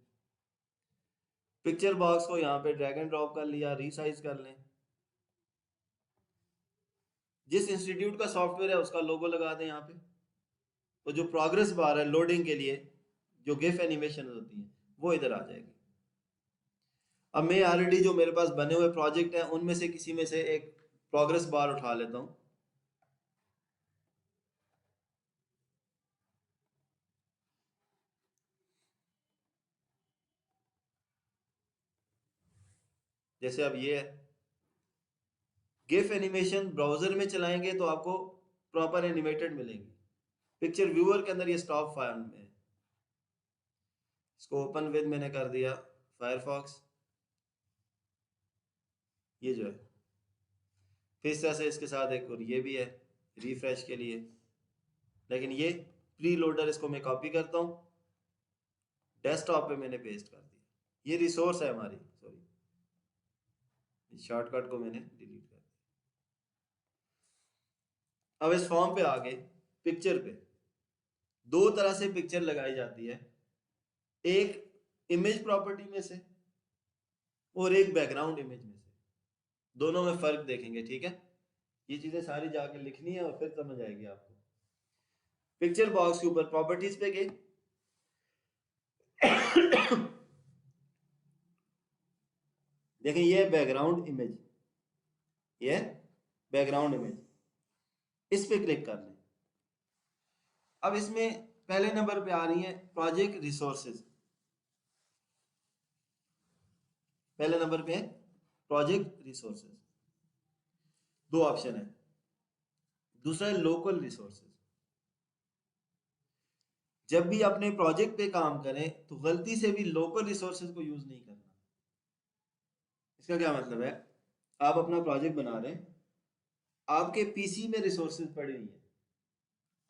पिक्चर बॉक्स को यहाँ पे ड्रैग एंड ड्रॉप कर लिया, रीसाइज कर लें, जिस इंस्टीट्यूट का सॉफ्टवेयर है उसका लोगो लगा दें यहाँ पे, तो जो प्रोग्रेस बार है लोडिंग के लिए जो गिफ एनिमेशन होती है वो इधर आ जाएगी। अब मैं ऑलरेडी जो मेरे पास बने हुए प्रोजेक्ट हैं उनमें से किसी में से एक प्रोग्रेस बार उठा लेता हूँ। जैसे अब ये है, गिफ एनिमेशन ब्राउजर में चलाएंगे तो आपको प्रॉपर एनिमेटेड मिलेंगे, पिक्चर व्यूअर के अंदर ये स्टॉप फाइल में है। इसको ओपन विद मैंने कर दिया फायरफॉक्स, ये जो है फिर इस तरह से इसके साथ एक और ये भी है रिफ्रेश के लिए, लेकिन ये प्री लोडर इसको मैं कॉपी करता हूँ, डेस्कटॉप पे मैंने पेस्ट कर दिया, ये रिसोर्स है हमारी, सॉरी शॉर्टकट को मैंने डिलीट कर दिया। अब इस फॉर्म पे आगे पिक्चर पे दो तरह से पिक्चर लगाई जाती है, एक इमेज प्रॉपर्टी में से और एक बैकग्राउंड इमेज में से, दोनों में फर्क देखेंगे, ठीक है। ये चीजें सारी जाके लिखनी है और फिर समझ आएगी आपको। पिक्चर बॉक्स के ऊपर प्रॉपर्टीज पे गए, देखें ये बैकग्राउंड इमेज, ये बैकग्राउंड इमेज, इस पे क्लिक कर लें। अब इसमें पहले नंबर पे आ रही है प्रोजेक्ट रिसोर्सेज, पहले नंबर पे है प्रोजेक्ट रिसोर्सेज, दो ऑप्शन है, दूसरा है लोकल रिसोर्सेज। जब भी अपने प्रोजेक्ट पे काम करें तो गलती से भी लोकल रिसोर्सेज को यूज नहीं करना। इसका क्या मतलब है, आप अपना प्रोजेक्ट बना रहे हैं, आपके पीसी में रिसोर्सेज पड़ी हुई है,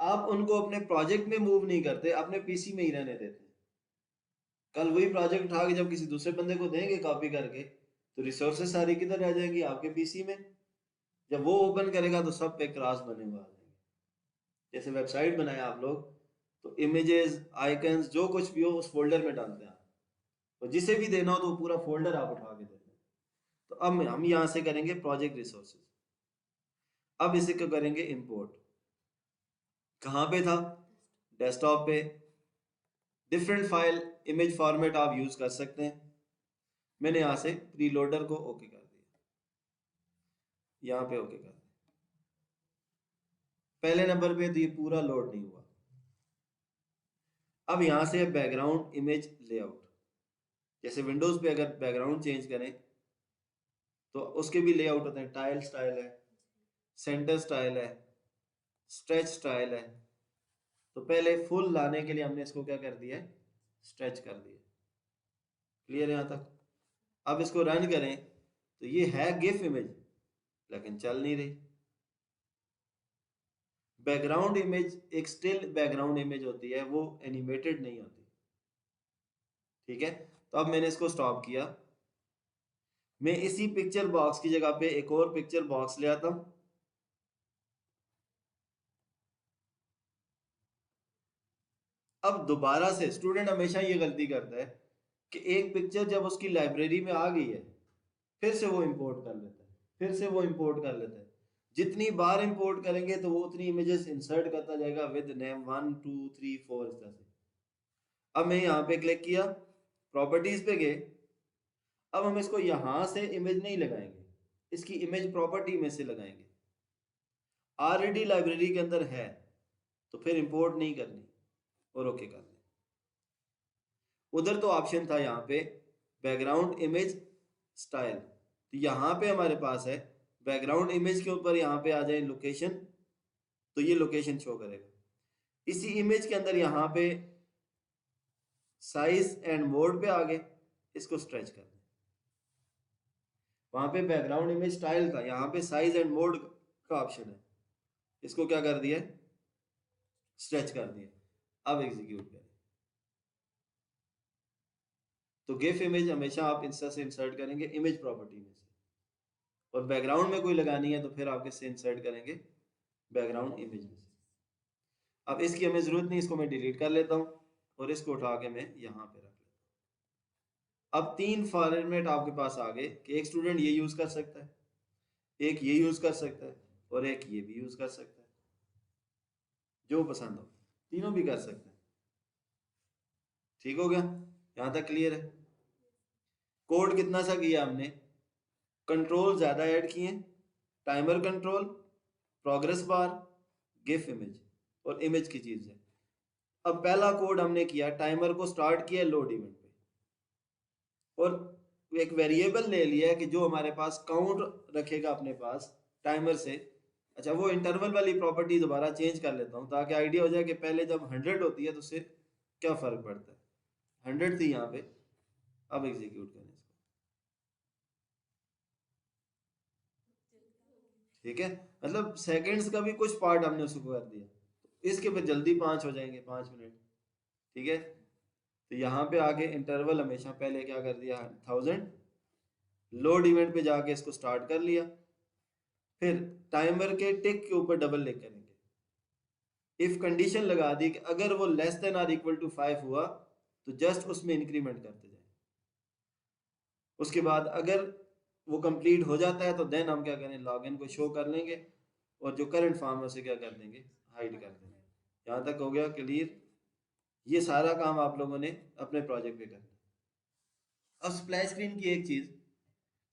आप उनको अपने प्रोजेक्ट में मूव नहीं करते, अपने पीसी में ही रहने देते हैं। कल वही प्रोजेक्ट उठा के जब किसी दूसरे बंदे को देंगे कॉपी करके तो रिसोर्सेज सारी किधर रह जाएंगी, आपके पीसी में। जब वो ओपन करेगा तो सब पे क्रॉस बने हुए आ जाएंगे। जैसे वेबसाइट बनाए आप लोग तो इमेजेस आइकन्स जो कुछ भी हो उस फोल्डर में डालते हैं, तो जिसे भी देना हो तो पूरा फोल्डर आप उठा के देते हैं। तो अब हम यहाँ से करेंगे प्रोजेक्ट रिसोर्सेज, अब इसे क्या करेंगे इंपोर्ट, कहाँ पे था, डेस्कटॉप पे, डिफरेंट फाइल इमेज फॉर्मेट आप यूज कर सकते हैं। मैंने यहाँ से प्रीलोडर को ओके कर दिया, यहाँ पे ओके कर दिया। पहले नंबर पे तो ये पूरा लोड नहीं हुआ। अब यहाँ से बैकग्राउंड इमेज लेआउट, जैसे विंडोज पे अगर बैकग्राउंड चेंज करें तो उसके भी लेआउट होते हैं, टाइल स्टाइल है, सेंटर स्टाइल है, स्ट्रेच स्टाइल है। तो पहले फुल लाने के लिए हमने इसको क्या कर दिया है, स्ट्रेच कर दिया। क्लियर है यहाँ तक। अब इसको रन करें तो ये है गिफ इमेज लेकिन चल नहीं रही। बैकग्राउंड इमेज एक स्टिल बैकग्राउंड इमेज होती है, वो एनिमेटेड नहीं होती, ठीक है। तो अब मैंने इसको स्टॉप किया, मैं इसी पिक्चर बॉक्स की जगह पे एक और पिक्चर बॉक्स ले आता हूं। अब दोबारा से स्टूडेंट हमेशा ये गलती करता है कि एक पिक्चर जब उसकी लाइब्रेरी में आ गई है फिर से वो इंपोर्ट कर लेता है, फिर से वो इंपोर्ट कर लेता है। जितनी बार इंपोर्ट करेंगे तो वो उतनी इमेजेस इंसर्ट करता जाएगा विद नेम 1 2 3 4 इस तरह से। अब मैं यहाँ पे क्लिक किया, प्रॉपर्टीज पे गए, अब हम इसको यहां से इमेज नहीं लगाएंगे, इसकी इमेज प्रॉपर्टी में से लगाएंगे। ऑलरेडी लाइब्रेरी के अंदर है तो फिर इंपोर्ट नहीं करनी और ओके कर लें। उधर तो ऑप्शन था यहाँ पे बैकग्राउंड इमेज स्टाइल, तो यहाँ पे हमारे पास है बैकग्राउंड इमेज के ऊपर यहाँ पे आ जाए लोकेशन, तो ये लोकेशन शो करेगा। इसी इमेज के अंदर यहाँ पे साइज एंड मोड पे आ गए, इसको स्ट्रेच कर दें। वहां पे बैकग्राउंड इमेज स्टाइल था, यहाँ पे साइज एंड मोड का ऑप्शन है, इसको क्या कर दिया, स्ट्रेच कर दिया। अब एग्जीक्यूट करें तो गिफ इमेज हमेशा आप इंस्टा से इंसर्ट करेंगे इमेज प्रॉपर्टी में से, और बैकग्राउंड में कोई लगानी है तो फिर आप किससे इंसर्ट करेंगे, बैकग्राउंड इमेज में से। अब इसकी हमें जरूरत नहीं, इसको मैं डिलीट कर लेता हूँ और इसको उठा के मैं यहाँ पे रख लेता हूँ। अब 3 फॉर्मेट आपके पास आ गए कि एक स्टूडेंट ये यूज कर सकता है, एक ये यूज कर सकता है और एक ये भी यूज कर सकता है, जो पसंद हो तीनों भी कर सकते हैं। ठीक हो गया, यहाँ तक क्लियर है। कोड कितना सा किया हमने, कंट्रोल ज्यादा ऐड किए, timer control, progress bar, GIF image और इमेज की चीज है। अब पहला कोड हमने किया, टाइमर को स्टार्ट किया लोड इवेंट पे और एक वेरिएबल ले लिया कि जो हमारे पास काउंट रखेगा अपने पास टाइमर से। अच्छा, वो इंटरवल वाली प्रॉपर्टी दोबारा चेंज कर लेता हूँ ताकि आइडिया हो जाए कि पहले जब 100 होती है तो उससे क्या फर्क पड़ता है। 100 थी यहाँ पे, अब एग्जीक्यूट करें इसको। ठीक है, मतलब सेकंड्स का भी कुछ पार्ट हमने उसको कर दिया, इसके फिर जल्दी 5 हो जाएंगे, 5 मिनट। ठीक है, तो यहाँ पे आके इंटरवल हमेशा पहले क्या कर दिया, 1000, लोड इवेंट पे जाके इसको स्टार्ट कर लिया, फिर टाइमर के टिक के ऊपर डबल क्लिक करेंगे, इफ कंडीशन लगा दी कि अगर वो less than or equal to 5 हुआ तो जस्ट उसमें इंक्रीमेंट करते जाए। उसके बाद अगर वो कंप्लीट हो जाता है तो देन हम क्या करें, लॉगिन को शो कर लेंगे और जो करंट फॉर्म है उसे क्या कर देंगे, हाइड कर देंगे। यहाँ तक हो गया क्लियर। ये सारा काम आप लोगों ने अपने प्रोजेक्ट पे करना है। अब स्प्लैश स्क्रीन की एक चीज,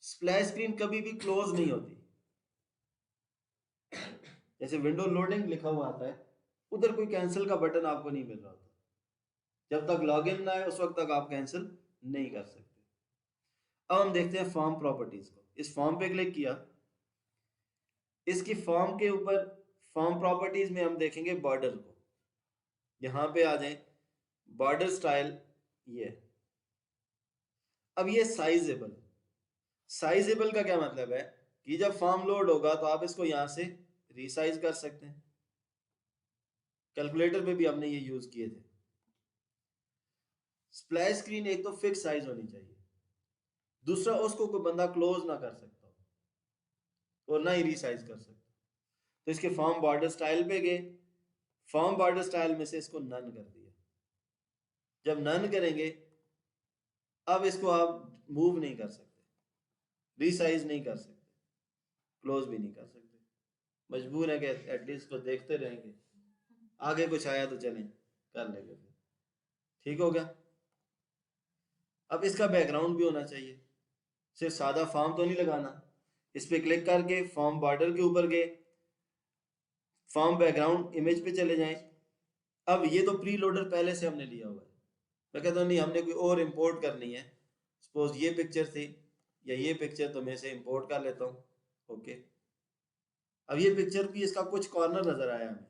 स्प्लैश स्क्रीन कभी भी क्लोज नहीं होती। जैसे विंडो लोडिंग लिखा हुआ आता है, उधर कोई कैंसिल का बटन आपको नहीं मिल रहा होता, जब तक लॉगिन ना है उस वक्त तक आप कैंसिल नहीं कर सकते। अब हम देखते हैं फॉर्म प्रॉपर्टीज को। इस फॉर्म पे क्लिक किया, इसकी फॉर्म के ऊपर फॉर्म प्रॉपर्टीज में हम देखेंगे बॉर्डर को। यहाँ पे आ जाए, बॉर्डर स्टाइल ये। अब ये साइजेबल, साइजेबल का क्या मतलब है कि जब फॉर्म लोड होगा तो आप इसको यहाँ से रीसाइज कर सकते हैं। कैलकुलेटर पे भी हमने ये यूज किए थे। स्प्लैश स्क्रीन एक तो फिक्स साइज होनी चाहिए, दूसरा उसको कोई बंदा क्लोज ना कर सकता और ना ही रीसाइज कर सकता। तो इसके फॉर्म बॉर्डर स्टाइल पे गए, फॉर्म बॉर्डर स्टाइल में से इसको नन कर दिया। जब नन करेंगे अब इसको आप मूव नहीं कर सकते, रीसाइज नहीं कर सकते, क्लोज भी नहीं कर सकते, मजबूर है कि एटलीस्ट को देखते रहेंगे, आगे कुछ आया तो चलें कर लेंगे फिर। ठीक हो गया। अब इसका बैकग्राउंड भी होना चाहिए, सिर्फ सादा फॉर्म तो नहीं लगाना। इस पे क्लिक करके फॉर्म बॉर्डर के ऊपर गए, फॉर्म बैकग्राउंड इमेज पे चले जाएं। अब ये तो प्री लोडर पहले से हमने लिया हुआ है, मैं कहता हूँ नहीं हमने कोई और इंपोर्ट करनी है। सपोज ये पिक्चर थी या ये पिक्चर, तो मैं इसे इंपोर्ट कर लेता हूँ। ओके, अब ये पिक्चर भी इसका कुछ कॉर्नर नजर आया हमें,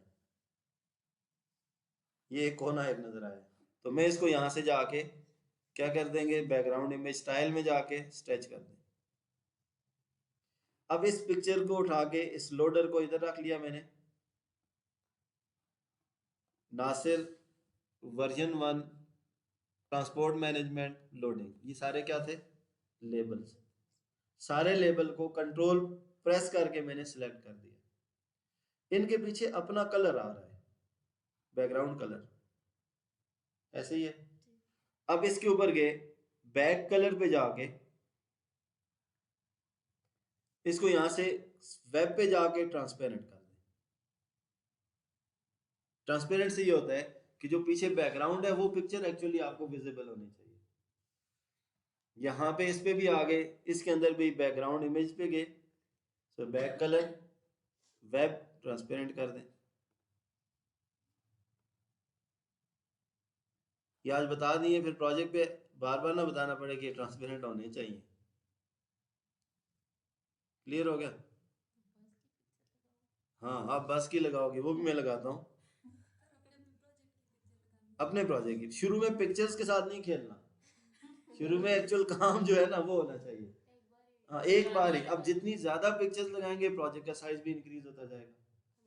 ये एक कोना एक नजर आया, तो मैं इसको यहाँ से जाके क्या कर देंगे, बैकग्राउंड इमेज स्टाइल में जाके स्ट्रेच कर दें। अब इस पिक्चर को उठा के इस लोडर को इधर रख लिया मैंने, Nasir version 1 transport management loading, ये सारे क्या थे, लेबल्स। सारे लेबल को कंट्रोल प्रेस करके मैंने सिलेक्ट कर दिया। इनके पीछे अपना कलर आ रहा है, बैकग्राउंड कलर ऐसे ही है। अब इसके ऊपर गए, बैक कलर पे जाके इसको यहां से वेब पे जाके ट्रांसपेरेंट कर दें। ट्रांसपेरेंट से ये होता है कि जो पीछे बैकग्राउंड है वो पिक्चर एक्चुअली आपको विजिबल होनी चाहिए। यहाँ पे इस पे भी आ गए, इसके अंदर भी बैकग्राउंड इमेज पे गए, तो बैक कलर वेब ट्रांसपेरेंट कर दें। ये आज बता दिए, फिर प्रोजेक्ट पे बार बार ना बताना पड़े कि ट्रांसपेरेंट होने चाहिए। क्लियर हो गया। हाँ, आप बस की लगाओगे, वो भी मैं लगाता हूँ अपने प्रोजेक्ट की। शुरू में पिक्चर्स के साथ नहीं खेलना, शुरू में एक्चुअल काम जो है ना वो होना चाहिए। हाँ, एक बार ही। अब जितनी ज्यादा पिक्चर्स लगाएंगे प्रोजेक्ट का साइज भी इंक्रीज होता जाएगा।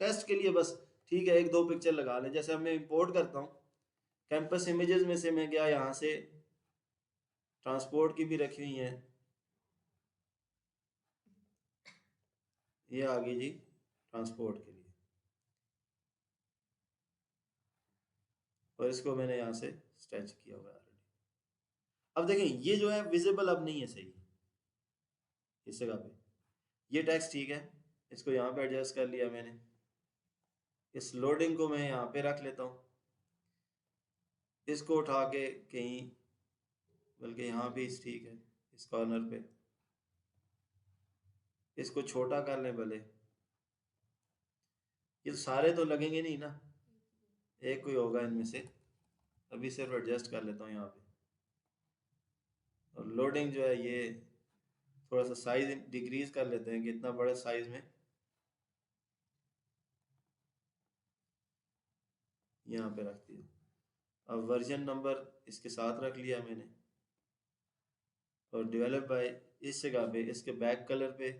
टेस्ट के लिए बस ठीक है, एक दो पिक्चर लगा लें। जैसे अब मैं इंपोर्ट करता हूँ, कैंपस इमेजेस में से मैं गया यहाँ से, ट्रांसपोर्ट की भी रखी हुई है, ये आ गई जी ट्रांसपोर्ट के लिए। और इसको मैंने यहाँ से स्ट्रेच किया हुआ है ऑलरेडी। अब देखें ये जो है विजिबल अब नहीं है सही इस जगह पे। ये टेक्स्ट ठीक है, इसको यहाँ पे एडजस्ट कर लिया मैंने। इस लोडिंग को मैं यहाँ पे रख लेता हूँ, इसको उठा के कहीं, बल्कि यहाँ भी ठीक है इस कॉर्नर पे, इसको छोटा कर लें भले। ये सारे तो लगेंगे नहीं ना, एक कोई होगा इनमें से। अभी सिर्फ एडजस्ट कर लेता हूँ यहाँ पे। और लोडिंग जो है ये थोड़ा सा साइज डिक्रीज कर लेते हैं कि इतना बड़े साइज में यहाँ पे रख दिया। अब वर्जन नंबर इसके साथ रख लिया मैंने, और डेवलप बाय इस जगह पे इसके बैक कलर पे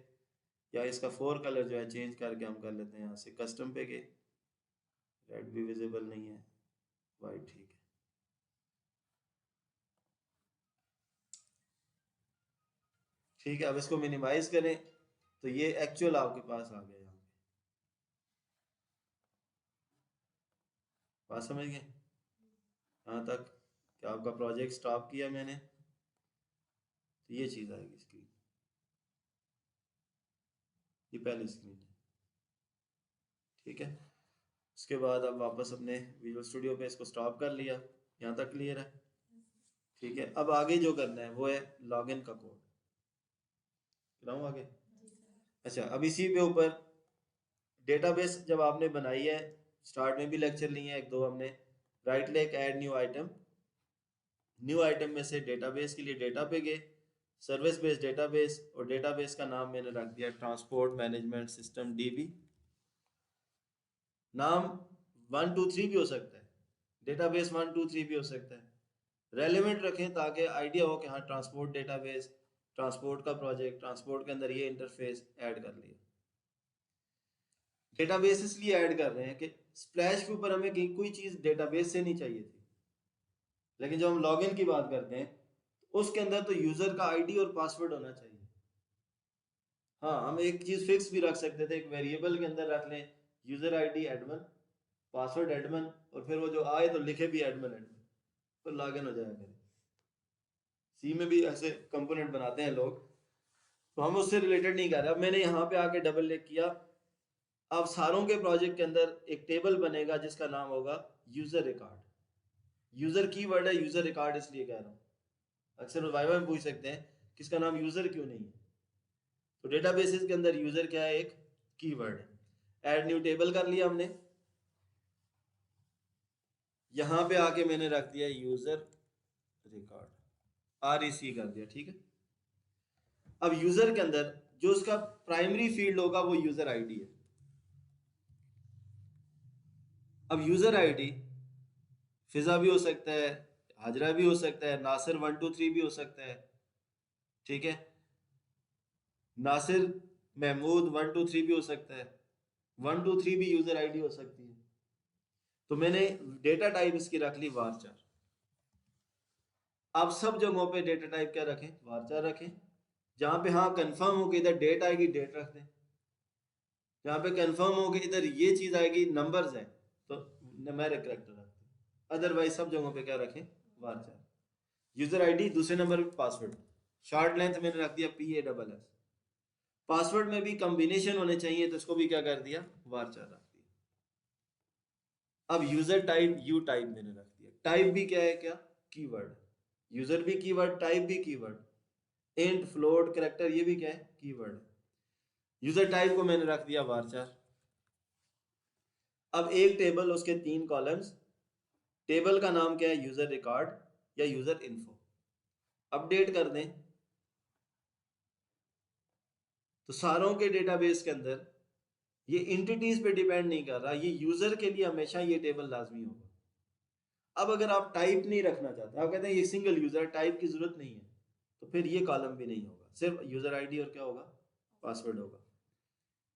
या इसका फोर कलर जो है चेंज करके हम कर लेते हैं यहाँ से कस्टम पे के। रेड भी विजिबल नहीं है, वाइट ठीक है। ठीक है, अब इसको मिनिमाइज करें तो ये एक्चुअल आपके पास आ गया यहाँ पे। बात समझ गए यहाँ तक कि आपका प्रोजेक्ट स्टॉप किया मैंने, तो ये चीज़ आएगी स्क्रीन। ये पहली स्क्रीन है, ठीक है। उसके बाद अब वापस अपने विजुअल स्टूडियो पे इसको स्टॉप कर लिया। यहाँ तक क्लियर है? ठीक है, अब आगे जो करना है वो है लॉगिन का कोड। कराऊँ आगे? अच्छा, अब इसी पे ऊपर डेटाबेस जब आपने बनाई है, स्टार्ट में भी लेक्चर लिए हैं एक दो हमने। Right click add new item, new item में से डेटाबेस के लिए डेटा पे गए, सर्विस बेस्ड डेटाबेस, और डेटाबेस का नाम मैंने रख दिया ट्रांसपोर्ट मैनेजमेंट सिस्टम डीबी। नाम 1 2 3 भी हो सकता है, डेटाबेस 1 2 3 भी हो सकता है, रेलेवेंट रखें ताकि आइडिया हो कि हाँ ट्रांसपोर्ट डेटाबेस, ट्रांसपोर्ट का प्रोजेक्ट, ट्रांसपोर्ट के अंदर ये इंटरफेस ऐड कर लिया। डेटाबेस इसलिए ऐड कर रहे हैं कि स्प्लैश के ऊपर हमें कोई चीज़ डेटाबेस से नहीं चाहिए थी, लेकिन जब हम लॉगिन की बात करते हैं तो उसके अंदर तो यूज़र का आईडी और पासवर्ड होना चाहिए। हाँ, हम एक चीज़ फिक्स भी रख सकते थे, एक वेरिएबल के अंदर रख लें user ID admin, password admin, और फिर वो जो आए तो लिखे भी एडमिन एडमिन, तो लॉगिन हो जाएगा। सी में भी ऐसे कंपोनेंट बनाते हैं लोग, तो हम उससे रिलेटेड नहीं कर रहे। अब मैंने यहाँ पे आके डबल क्लिक किया, अब सारों के प्रोजेक्ट के अंदर एक टेबल बनेगा जिसका नाम होगा यूजर रिकॉर्ड। यूजर कीवर्ड है, यूजर रिकॉर्ड इसलिए कह रहा हूँ। अक्सर वाइवा में पूछ सकते हैं कि इसका नाम यूजर क्यों नहीं है, तो डेटाबेसेस के अंदर यूजर क्या है, एक कीवर्ड है। ऐड न्यू टेबल कर लिया हमने, यहाँ पे आके मैंने रख दिया यूजर रिकॉर्ड, REC कर दिया, ठीक है। अब यूजर के अंदर जो उसका प्राइमरी फील्ड होगा वो यूजर आईडी है। अब यूजर आईडी फिजा भी हो सकता है, हाजरा भी हो सकता है, नासिर 1 2 3 भी हो सकता है, ठीक है। नासिर महमूद 1 2 3 भी हो सकता है, 1 2 3 भी यूजर आईडी हो सकती है। तो मैंने डेटा टाइप इसकी रख ली वारचार। आप सब जगहों पे डेटा टाइप क्या रखें, वारचार रखें। जहां पे हाँ कंफर्म हो कि इधर डेट आएगी डेट रख दें, जहाँ पे कंफर्म हो कि इधर ये चीज आएगी नंबर्स है तो न्यूमेरिक कैरेक्टर रख दें। अदरवाइज सब जगहों पे क्या रखें, वारचार। यूजर आईडी, दूसरे नंबर पे पासवर्ड, शॉर्ट लेंथ मैंने रख दिया PASS। पासवर्ड में भी कॉम्बिनेशन होने चाहिए, तो इसको भी क्या कर दिया, वारचार रख दिया। अब यूजर टाइप यू टाइप मैंने रख दिया। टाइप भी क्या है, क्या कीवर्ड, यूजर भी कीवर्ड, टाइप भी कीवर्ड, इंट फ्लोट कैरेक्टर ये भी क्या है, कीवर्ड। यूजर टाइप को मैंने रख दिया वारचार। अब एक टेबल, उसके 3 कॉलम्स, टेबल का नाम क्या है, यूजर रिकॉर्ड या यूजर इन्फो। अपडेट कर दें तो सारों के डेटाबेस के अंदर ये इंटिटीज पे डिपेंड नहीं कर रहा, ये यूजर के लिए हमेशा ये टेबल लाजमी होगा। अब अगर आप टाइप नहीं रखना चाहते, आप कहते हैं ये सिंगल यूजर, टाइप की जरूरत नहीं है, तो फिर ये कॉलम भी नहीं होगा, सिर्फ यूजर आईडी और क्या होगा, पासवर्ड होगा।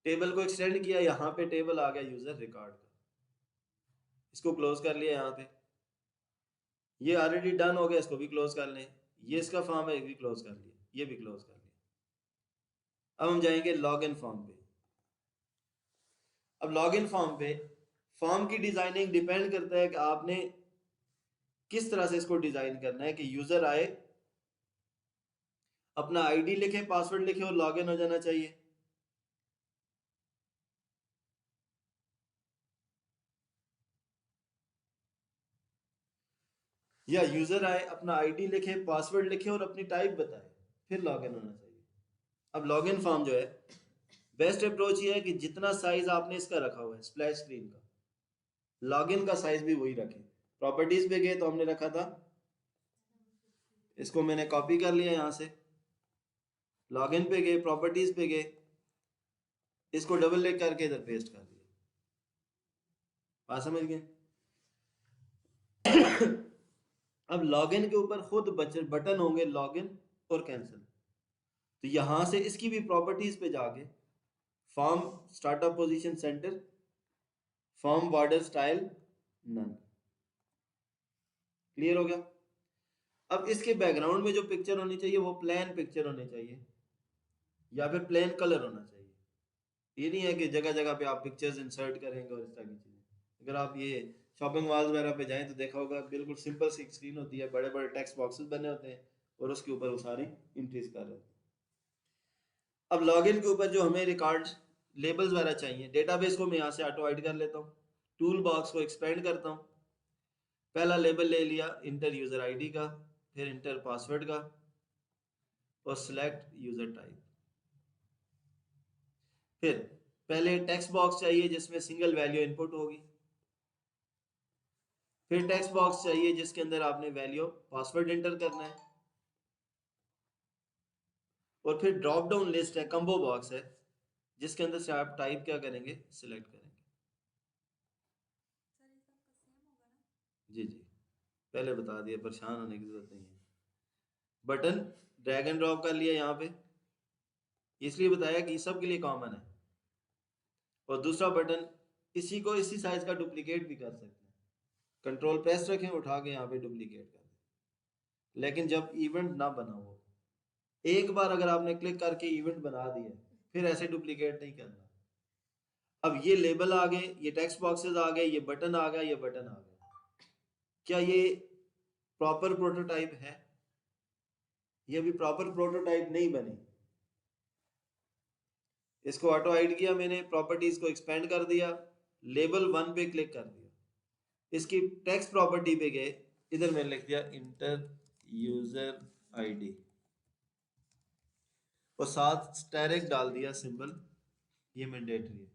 टेबल को एक्सटेंड किया, यहाँ पे टेबल आ गया यूजर रिकॉर्ड का, इसको क्लोज कर लिया। यहाँ पे ये ऑलरेडी डन हो गया, इसको भी क्लोज कर लें। ये इसका फॉर्म है, ये भी क्लोज कर लिया, ये भी क्लोज कर लिया। अब हम जाएंगे लॉग इन फॉर्म पे। अब लॉग इन फॉर्म पे फॉर्म की डिजाइनिंग डिपेंड करता है कि आपने किस तरह से इसको डिजाइन करना है कि यूजर आए, अपना आईडी लिखे, पासवर्ड लिखे और लॉगिन हो जाना चाहिए। या यूजर आए, अपना आईडी लिखे, पासवर्ड लिखे और अपनी टाइप बताए, फिर लॉगिन होना चाहिए। अब लॉगिन फॉर्म जो है, बेस्ट अप्रोच ये है कि जितना साइज आपने इसका रखा हुआ है स्प्लैश स्क्रीन का, लॉगिन का साइज भी वही रखें। प्रॉपर्टीज पे गए तो हमने रखा था, इसको मैंने कॉपी कर लिया यहाँ से, लॉगिन पे गए, प्रॉपर्टीज पे गए, इसको डबल क्लिक करके इधर पेस्ट कर दिया। बात समझ गए? अब लॉगिन के ऊपर खुद बटन होंगे लॉगिन और कैंसिल। तो यहां से इसकी भी प्रॉपर्टीज पे जाके form startup position centre, form border style none. Clear हो गया? अब इसके बैकग्राउंड में जो पिक्चर होनी चाहिए वो प्लेन पिक्चर होनी चाहिए या फिर प्लेन कलर होना चाहिए। ये नहीं है कि जगह जगह पे आप पिक्चर्स इंसर्ट करेंगे और इस तरह की चीजें। अगर आप ये शॉपिंग मॉल्स वगैरह पे जाएं तो देखा होगा बिल्कुल सिंपल सी स्क्रीन होती है, बड़े बड़े टेक्स्ट बॉक्सेस बने होते हैं और उसके ऊपर वो सारी एंट्रीज कर रहे होते हैं। अब लॉगिन के ऊपर जो हमें रिकॉर्ड लेबल्स वगैरह चाहिए, डेटाबेस को मैं यहाँ से ऑटो हाइड कर लेता हूँ, टूल बॉक्स को एक्सपेंड करता हूँ। पहला लेबल ले लिया इंटर यूजर आईडी का, फिर इंटर पासवर्ड का और सिलेक्ट यूजर टाइप। फिर पहले टेक्स्ट बॉक्स चाहिए जिसमें सिंगल वैल्यू इनपुट होगी, फिर टेक्स्ट बॉक्स चाहिए जिसके अंदर आपने वैल्यू पासवर्ड एंटर करना है, और फिर ड्रॉप डाउन लिस्ट है, कंबो बॉक्स है, जिसके अंदर से आप टाइप क्या करेंगे, सिलेक्ट करेंगे। जी जी, पहले बता दिया, परेशान होने की जरूरत नहीं है। बटन ड्रैग एंड ड्रॉप कर लिया यहाँ पे, इसलिए बताया कि सब के लिए कॉमन है। और दूसरा बटन, इसी को इसी साइज का डुप्लीकेट भी कर सकते हैं, कंट्रोल प्रेस रखें, उठा के यहाँ पे डुप्लीकेट कर दें। लेकिन जब इवेंट ना बना हो, एक बार अगर आपने क्लिक करके इवेंट बना दिया, फिर ऐसे डुप्लीकेट नहीं करना। अब ये लेबल आ गए, ये टेक्स्ट बॉक्सेस आ गए, ये बटन आ गया, ये बटन आ गया। क्या ये प्रॉपर प्रोटोटाइप है? ये अभी प्रॉपर प्रोटोटाइप नहीं बनी। इसको ऑटो हाइड किया मैंने, प्रॉपर्टीज को एक्सपेंड कर दिया, लेबल 1 पे क्लिक कर दिया, इसकी टेक्स्ट प्रॉपर्टी पे गए, इधर मैंने लिख दिया इंटर यूजर आईडी और साथ स्टेरिक डाल दिया सिंबल, ये मैंडेटरी है।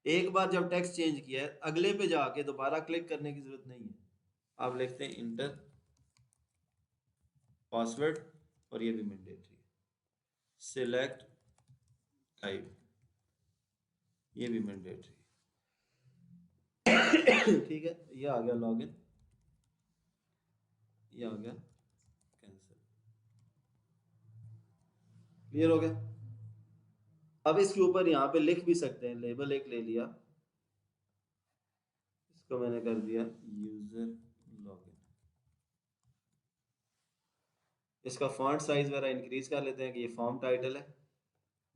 एक बार जब टेक्स्ट चेंज किया है, अगले पे जाके दोबारा क्लिक करने की जरूरत नहीं है। आप लिखते हैं इंटर पासवर्ड और ये भी मैंडेटरी है, सिलेक्ट टाइप, ये भी मैंडेटरी है। ठीक है, ये आ गया लॉगिन, ये आ गया कैंसिल। क्लियर हो गया? अब इसके ऊपर यहाँ पे लिख भी सकते हैं, लेबल एक ले लिया, इसको मैंने कर दिया यूजर लॉगिन। इसका फॉन्ट साइज वगैरह इंक्रीज कर लेते हैं कि ये फॉर्म टाइटल है,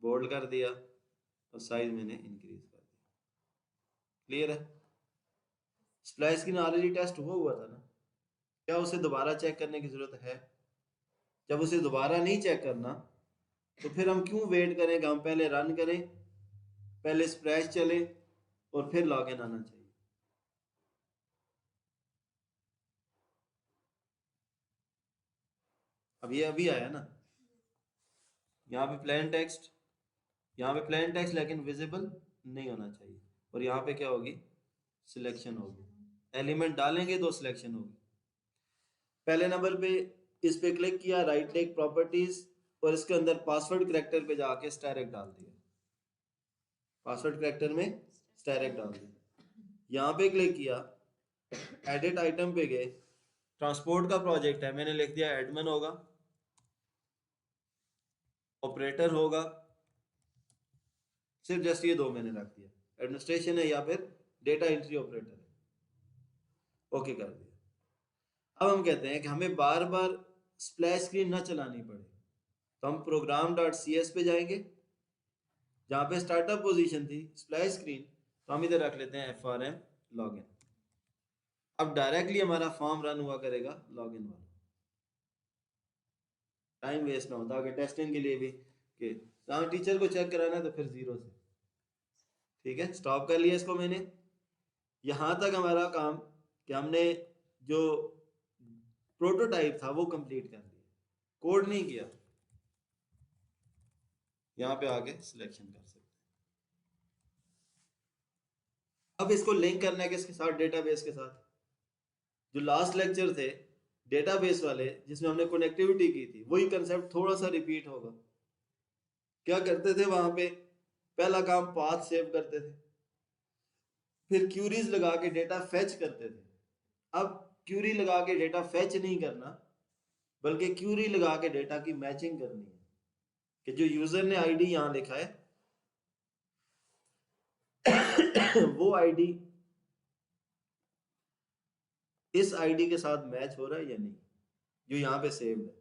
बोल्ड कर दिया और साइज मैंने इंक्रीज कर दिया। क्लियर है? स्प्लैश स्क्रीन ऑलरेडी टेस्ट हुआ था ना, क्या उसे दोबारा चेक करने की जरूरत है? जब उसे दोबारा नहीं चेक करना तो फिर हम क्यों वेट करें? हम पहले रन करें, पहले स्प्लैश चले और फिर लॉगिन आना चाहिए। अब ये अभी आया ना, यहाँ पे प्लेन टेक्स्ट, यहाँ पे प्लेन टेक्स्ट लेकिन विजिबल नहीं होना चाहिए, और यहाँ पे क्या होगी, सिलेक्शन होगी। एलिमेंट डालेंगे तो सिलेक्शन होगी। पहले नंबर पे इस पे क्लिक किया, राइट क्लिक प्रॉपर्टीज, और इसके अंदर पासवर्ड करेक्टर पे जाके स्टाइरेक्ट डाल दिया, पासवर्ड करेक्टर में स्टाइरेक्ट डाल दिया। यहाँ पे क्लिक किया, एडिट आइटम पे गए, ट्रांसपोर्ट का प्रोजेक्ट है, मैंने लिख दिया एडमिन होगा, ऑपरेटर होगा, सिर्फ जस्ट ये दो मैंने रख दिया, एडमिनिस्ट्रेशन है या फिर डेटा एंट्री ऑपरेटर है। ओके कर दिया। अब हम कहते हैं कि हमें बार बार स्प्लैश स्क्रीन ना चलानी पड़े, तो हम प्रोग्राम डॉट सी एस पे जाएंगे, जहाँ पे स्टार्टअप पोजीशन थी स्प्लैश स्क्रीन, तो हम इधर रख लेते हैं एफ आर एम लॉगिन। अब डायरेक्टली हमारा फॉर्म रन हुआ करेगा लॉगिन वाला, टाइम वेस्ट ना होता आगे टेस्टिंग के लिए भी कि टीचर को चेक कराना है तो फिर जीरो से। ठीक है, स्टॉप कर लिया इसको मैंने। यहाँ तक हमारा काम कि हमने जो प्रोटोटाइप था वो कंप्लीट कर लिया, कोड नहीं किया। यहाँ पे आके सिलेक्शन कर सकते हैं। अब इसको लिंक करना है किसके साथ, डेटाबेस के साथ। जो लास्ट लेक्चर थे डेटाबेस वाले जिसमें हमने कनेक्टिविटी की थी, वही कंसेप्ट थोड़ा सा रिपीट होगा। क्या करते थे वहां पे, पहला काम पाथ सेव करते थे, फिर क्यूरीज लगा के डेटा फेच करते थे। अब क्यूरी लगा के डेटा फेच नहीं करना, बल्कि क्यूरी लगा के डेटा की मैचिंग करनी है कि जो यूजर ने आईडी यहाँ लिखा है वो आईडी इस आईडी के साथ मैच हो रहा है या नहीं, जो यहाँ पे सेव है।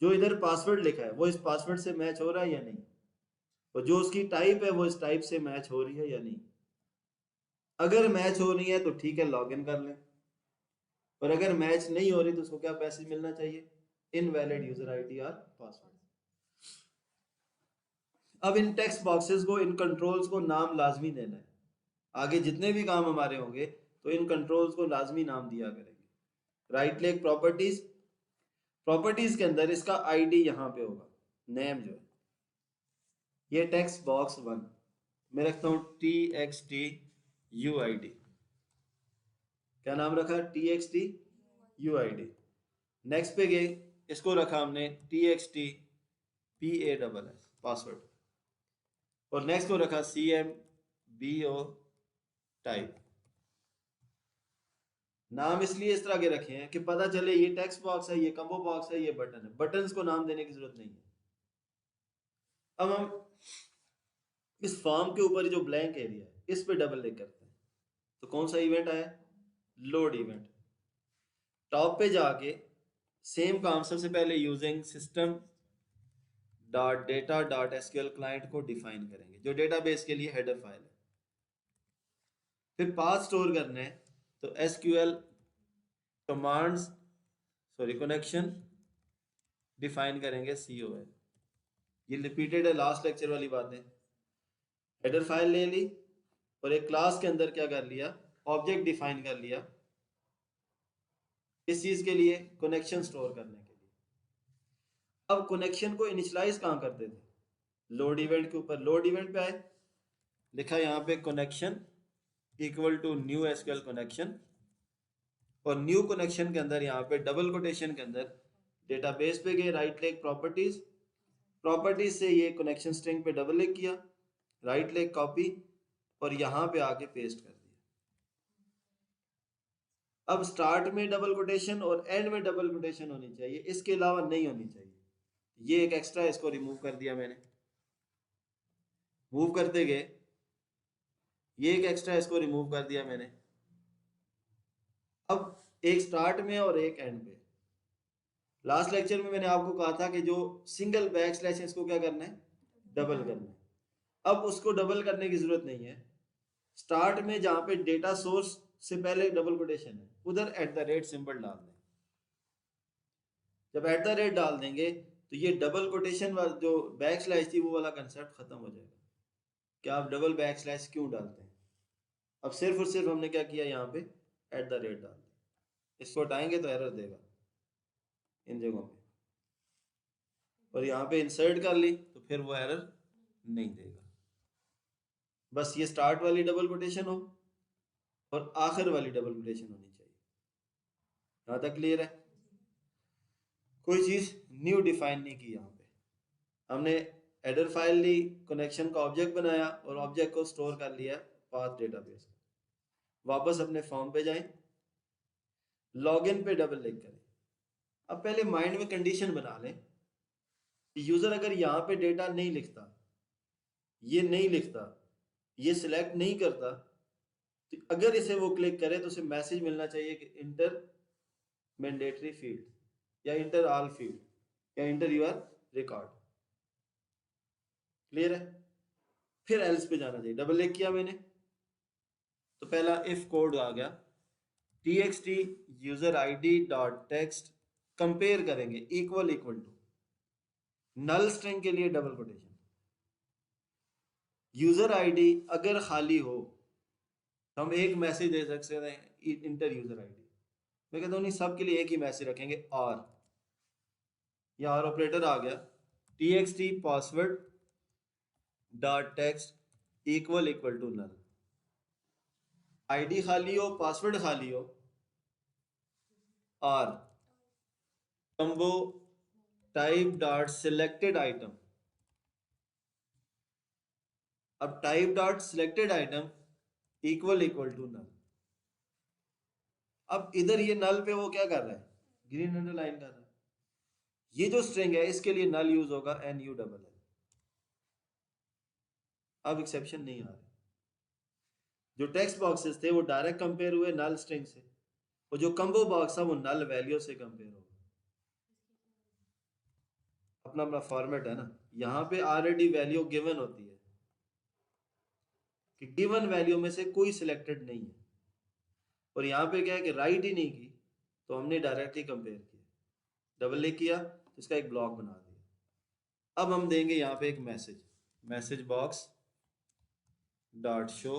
जो इधर पासवर्ड लिखा है वो इस पासवर्ड से मैच हो रहा है या नहीं, और जो उसकी टाइप है वो इस टाइप से मैच हो रही है या नहीं। अगर मैच हो रही है तो ठीक है, लॉगिन कर लें। और अगर मैच नहीं हो रही तो उसको क्या पैसे मिलना चाहिए, इनवैलिड यूजर आईडी और पासवर्ड। अब इन टेक्स्ट बॉक्सेस को, इन कंट्रोल्स को नाम लाजमी देना है। आगे जितने भी काम हमारे होंगे तो इन कंट्रोल्स को लाजमी नाम दिया करेंगे। राइट क्लिक प्रॉपर्टीज, प्रॉपर्टीज के अंदर इसका आईडी यहाँ पे होगा, नेम जो है ये टेक्स्ट बॉक्स 1 मैं रखता हूँ txt uid। क्या नाम रखा, txt uid। नेक्स्ट पे गए, इसको रखा हमने txt pass पासवर्ड, और नेक्स्ट को रखा cmbo टाइप। नाम इसलिए इस तरह के रखे हैं कि पता चले ये टेक्स्ट बॉक्स है, ये कम्बो बॉक्स है, ये बटन है। बटन्स को नाम देने की जरूरत नहीं है। अब हम इस फॉर्म के ऊपर जो ब्लैंक एरिया है इस पे डबल क्लिक करते हैं तो कौन सा इवेंट आया, लोड इवेंट। टॉप पे जाके सेम काम, सबसे पहले using system dot data dot SQL client को डिफाइन करेंगे जो डेटाबेस के लिए हेडर फाइल है। फिर पाथ स्टोर करने हैं तो एसक्यूएल कमांड्स कनेक्शन डिफाइन करेंगे CON। ये रिपीटेड है, लास्ट लेक्चर वाली बातें। हेडर फाइल ले ली और एक क्लास के अंदर क्या कर लिया, ऑब्जेक्ट डिफाइन कर लिया इस चीज के लिए, कनेक्शन स्टोर करने के लिए। अब कनेक्शन को इनिशियलाइज कहाँ करते थे, लोड इवेंट के ऊपर। लोड इवेंट पे आए, लिखा यहाँ पे connection equal to new SQL connection, और न्यू कनेक्शन के अंदर यहाँ पे डबल कोटेशन के अंदर डेटाबेस पे गए, राइट क्लिक प्रॉपर्टीज, प्रॉपर्टीज से ये कनेक्शन स्ट्रिंग पे डबल क्लिक किया, राइट क्लिक कॉपी, और यहाँ पे आके पेस्ट कर दिया। अब स्टार्ट में डबल कोटेशन और एंड में डबल कोटेशन होनी चाहिए, इसके अलावा नहीं होनी चाहिए। ये एक एक्स्ट्रा, इसको रिमूव कर दिया मैंने। मूव करते गए, ये एक एक्स्ट्रा, इसको रिमूव कर दिया मैंने। अब एक स्टार्ट में और एक एंड पे। लास्ट लेक्चर में मैंने आपको कहा था कि जो सिंगल बैक स्लैश है इसको क्या करना है, डबल करना है। अब उसको डबल करने की जरूरत नहीं है। स्टार्ट में जहां पे डेटा सोर्स से पहले डबल कोटेशन है उधर @ सिंबल डाल दें। जब @ डाल देंगे तो ये डबल कोटेशन वाला जो बैक स्लैश थी वो वाला कंसेप्ट खत्म हो जाएगा कि आप डबल बैक स्लैश क्यों डालते हैं। अब सिर्फ और सिर्फ हमने क्या किया, यहाँ पे @ डाल दिया। इसको हटाएंगे तो एरर देगा इन जगहों पे, और यहाँ पे इंसर्ट कर ली तो फिर वो एरर नहीं देगा। बस ये स्टार्ट वाली डबल कोटेशन हो और आखिर वाली डबल कोटेशन होनी चाहिए। यहाँ तक क्लियर है, कोई चीज न्यू डिफाइन नहीं की। यहाँ पे हमने हेडर फाइल ली, कनेक्शन का ऑब्जेक्ट बनाया और ऑब्जेक्ट को स्टोर कर लिया पाथ डेटाबेस। वापस अपने फॉर्म पे जाएं, लॉगिन पे डबल क्लिक करें। अब पहले माइंड में कंडीशन बना लें, यूजर अगर यहाँ पे डेटा नहीं लिखता, ये नहीं लिखता, ये सिलेक्ट नहीं करता, तो अगर इसे वो क्लिक करे तो उसे मैसेज मिलना चाहिए कि इंटर मैंडेटरी फील्ड या इंटर ऑल फील्ड या इंटर यूर रिकॉर्ड। क्लियर है। फिर एल्स पे जाना चाहिए, डबल क्लिक किया मैंने तो पहला इफ कोड आ गया txt user ID dot text compare करेंगे equal equal to null string के लिए डबल कोटेशन, यूजर आईडी अगर खाली हो तो हम एक मैसेज दे सकते हैं इंटर यूजर आईडी। मैं कहता हूँ नहीं, सब के लिए एक ही मैसेज रखेंगे और, या और ऑपरेटर आ गया, txt password dot text equal equal to null, ID खाली हो पासवर्ड खाली हो और combo type dot selected item. अब type dot selected item equal equal to null. अब इधर ये नल पे वो क्या कर रहा है, ग्रीन अंडरलाइन कर रहा है। ये जो स्ट्रिंग है इसके लिए नल यूज होगा एन यू डबल एल। अब एक्सेप्शन नहीं आ रहे, जो टेक्स्ट बॉक्सेस थे वो डायरेक्ट कंपेयर हुए नल स्ट्रिंग से, और जो कम्बो बॉक्स था वो नल वैल्यू से कंपेयर होगा। अपना अपना फॉर्मेट है ना, यहाँ पे ऑलरेडी वैल्यू गिवन होती है कि गिवन वैल्यू में से कोई सिलेक्टेड नहीं है, और यहाँ पे क्या है कि राइट ही नहीं की, तो हमने डायरेक्टली कंपेयर किया, डबल क्लिक किया तो इसका एक ब्लॉक बना दिया। अब हम देंगे यहाँ पे एक message, message box dot show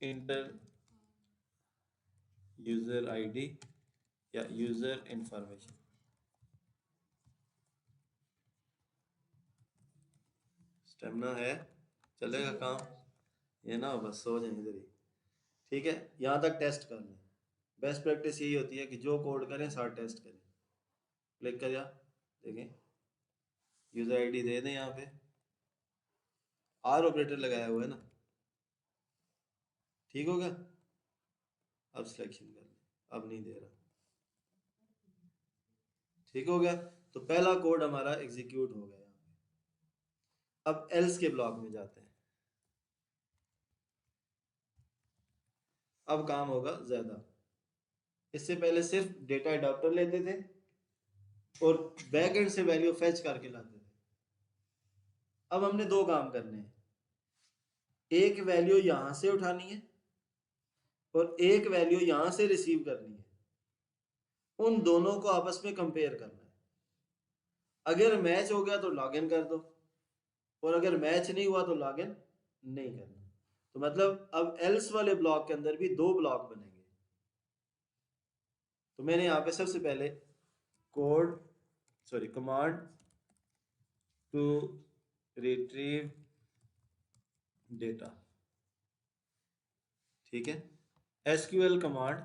inter user ID या यूजर इंफॉर्मेशन। स्टेमिना है, चलेगा काम, ये ना बस सो जाए इधर ही। ठीक है, यहाँ तक टेस्ट कर लें। बेस्ट प्रैक्टिस यही होती है कि जो कोड करें साथ टेस्ट करें। क्लिक कर, देखें यूजर आईडी दे दें, यहाँ पे आर ऑपरेटर लगाया हुआ है ना, ठीक हो गया। अब सिलेक्शन कर लें, अब नहीं दे रहा, ठीक हो गया। तो पहला कोड हमारा एग्जीक्यूट हो गया। अब एल्स के ब्लॉक में जाते हैं, अब काम होगा ज्यादा। इससे पहले सिर्फ डेटा अडॉप्टर लेते थे और बैकएंड से वैल्यू फेच करके लाते थे। अब हमने दो काम करने हैं, एक वैल्यू यहां से उठानी है और एक वैल्यू यहां से रिसीव करनी है। उन दोनों को आपस में कंपेयर करना है। अगर मैच हो गया तो लॉगिन कर दो, और अगर मैच नहीं हुआ तो लॉगिन नहीं करना। तो मतलब अब एल्स वाले ब्लॉक के अंदर भी दो ब्लॉक बनेंगे। तो मैंने यहाँ पे सबसे पहले कमांड टू रिट्रीव डेटा, ठीक है, एसक्यूएल कमांड।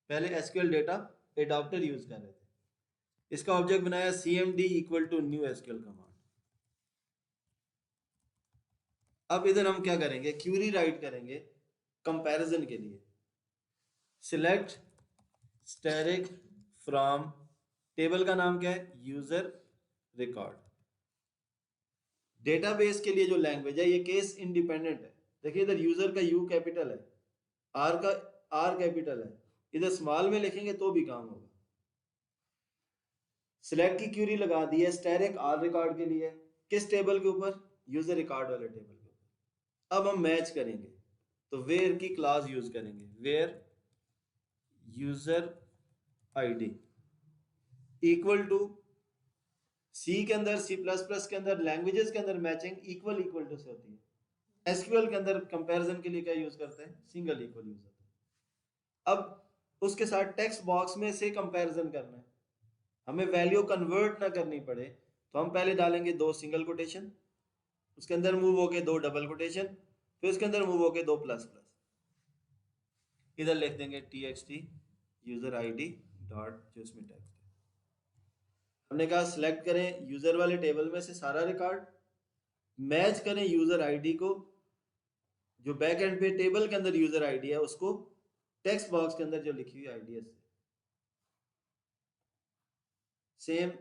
पहले एसक्यूएल डेटा एडाप्टर यूज कर रहे थे, इसका ऑब्जेक्ट बनाया cmd equal to new SQL command. अब इधर हम क्या करेंगे, क्यूरी राइट करेंगे कंपैरिजन के लिए। सिलेक्ट स्टैटिक फ्रॉम, टेबल का नाम क्या है, यूजर रिकॉर्ड। डेटाबेस के लिए जो लैंग्वेज है ये केस इंडिपेंडेंट है। देखिए इधर यूजर का यू कैपिटल है, आर का आर कैपिटल है, इधर स्मॉल में लिखेंगे तो भी काम होगा। सिलेक्ट की क्यूरी लगा दी है स्टैटिक आर रिकॉर्ड के लिए, किस टेबल के ऊपर, यूजर रिकॉर्ड वाले टेबल के ऊपर। अब हम मैच करेंगे तो वेयर की क्लास यूज करेंगे, where user ID equal to, C के अंदर सी प्लस प्लस के अंदर लैंग्वेजेस के अंदर मैचिंग इक्वल इक्वल टू से होती है। एसक्यूएल के अंदर कंपैरिजन के लिए क्या यूज करते हैं, सिंगल इक्वल यूज होता है। अब उसके साथ टेक्स्ट बॉक्स में से कंपैरिजन करना है, हमें वैल्यू कन्वर्ट ना करनी पड़े, तो हम पहले डालेंगे दो सिंगल कोटेशन, उसके अंदर मूव होके दो डबल कोटेशन, फिर उसके अंदर मूव होके दो प्लस प्लस। इधर लिख देंगे txt यूजर आईडी डॉट, जो इसमें टेक्स्ट है। हमने कहा सिलेक्ट करें यूजर वाले टेबल में से सारा रिकॉर्ड, मैच करें यूजर आईडी को, जो बैक एंड पे टेबल के अंदर यूजर आईडी है उसको टेक्स्ट बॉक्स के अंदर जो लिखी हुई आईडी है सेम।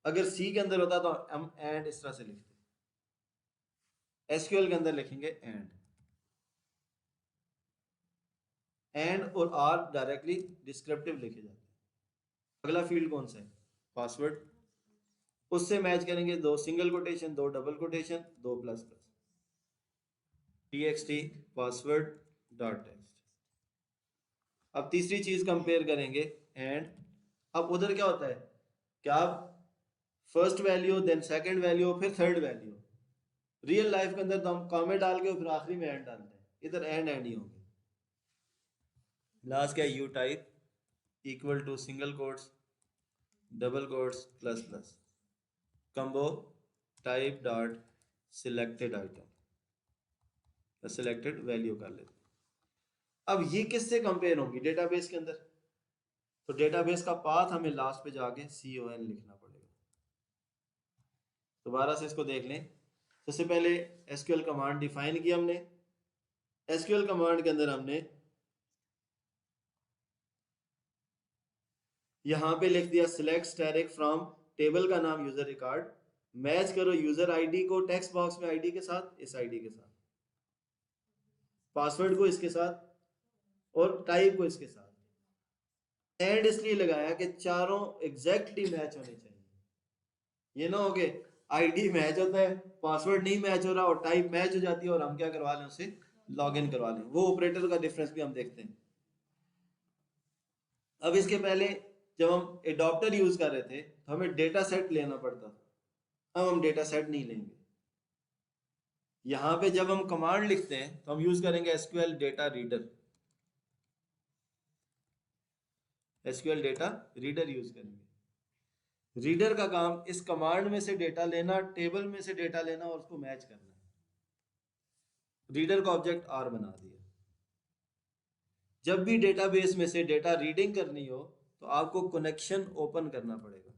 अगर सी के अंदर होता तो हम एंड इस तरह से लिखते, एसक्यूएल के अंदर लिखेंगे एंड और आर डायरेक्टली डिस्क्रिप्टिव लिखे जाते हैं। अगला फील्ड कौन सा है, पासवर्ड, उससे मैच करेंगे दो सिंगल कोटेशन, दो डबल कोटेशन, दो plus plus. txt password dot text. अब तीसरी चीज कंपेयर करेंगे एंड। अब उधर क्या होता है कि आप first value then second value फिर थर्ड वैल्यू। रियल लाइफ के अंदर तो हम कॉमे डाल के फिर आखिरी में एंड डालते हैं, इधर एंड ही होंगे। लास्ट क्या, U type equal to single quotes double quotes plus plus combo type dot selected item, selected value कर लेते हैं। अब ये किससे कंपेयर होंगी डेटाबेस के अंदर? तो डेटाबेस का पाथ हमें लास्ट पे जाके CON लिखना पड़ेगा। दोबारा से इसको देख लें। सबसे पहले SQL कमांड डिफाइन की हमने। SQL कमांड के अंदर हमने यहाँ पे लिख दिया सिलेक्ट स्टैटिक फ्रॉम टेबल का नाम यूजर रिकॉर्ड, मैच करो यूजर आईडी को टेक्स्ट बॉक्स में आईडी के साथ, इस आईडी के साथ, पासवर्ड को इसके साथ और टाइप को इसके साथ। एंड इसलिए लगाया कि चारों एग्जैक्टली मैच होने चाहिए। ये ना हो कि आईडी मैच होता है पासवर्ड नहीं मैच हो रहा और टाइप मैच हो जाती है और हम क्या करवा लें उसे लॉग इन करवा लें। वो ऑपरेटर का डिफरेंस भी हम देखते हैं। अब इसके पहले जब हम एडॉप्टर यूज कर रहे थे तो हमें डेटा सेट लेना पड़ता था। अब हम डेटा सेट नहीं लेंगे। यहाँ पे जब हम कमांड लिखते हैं तो हम यूज करेंगे SQL data reader. SQL data reader use करेंगे। रीडर का काम इस कमांड में से डेटा लेना, टेबल में से डेटा लेना और उसको मैच करना है। रीडर का ऑब्जेक्ट R बना दिया। जब भी डेटाबेस में से डेटा रीडिंग करनी हो तो आपको कनेक्शन ओपन करना पड़ेगा।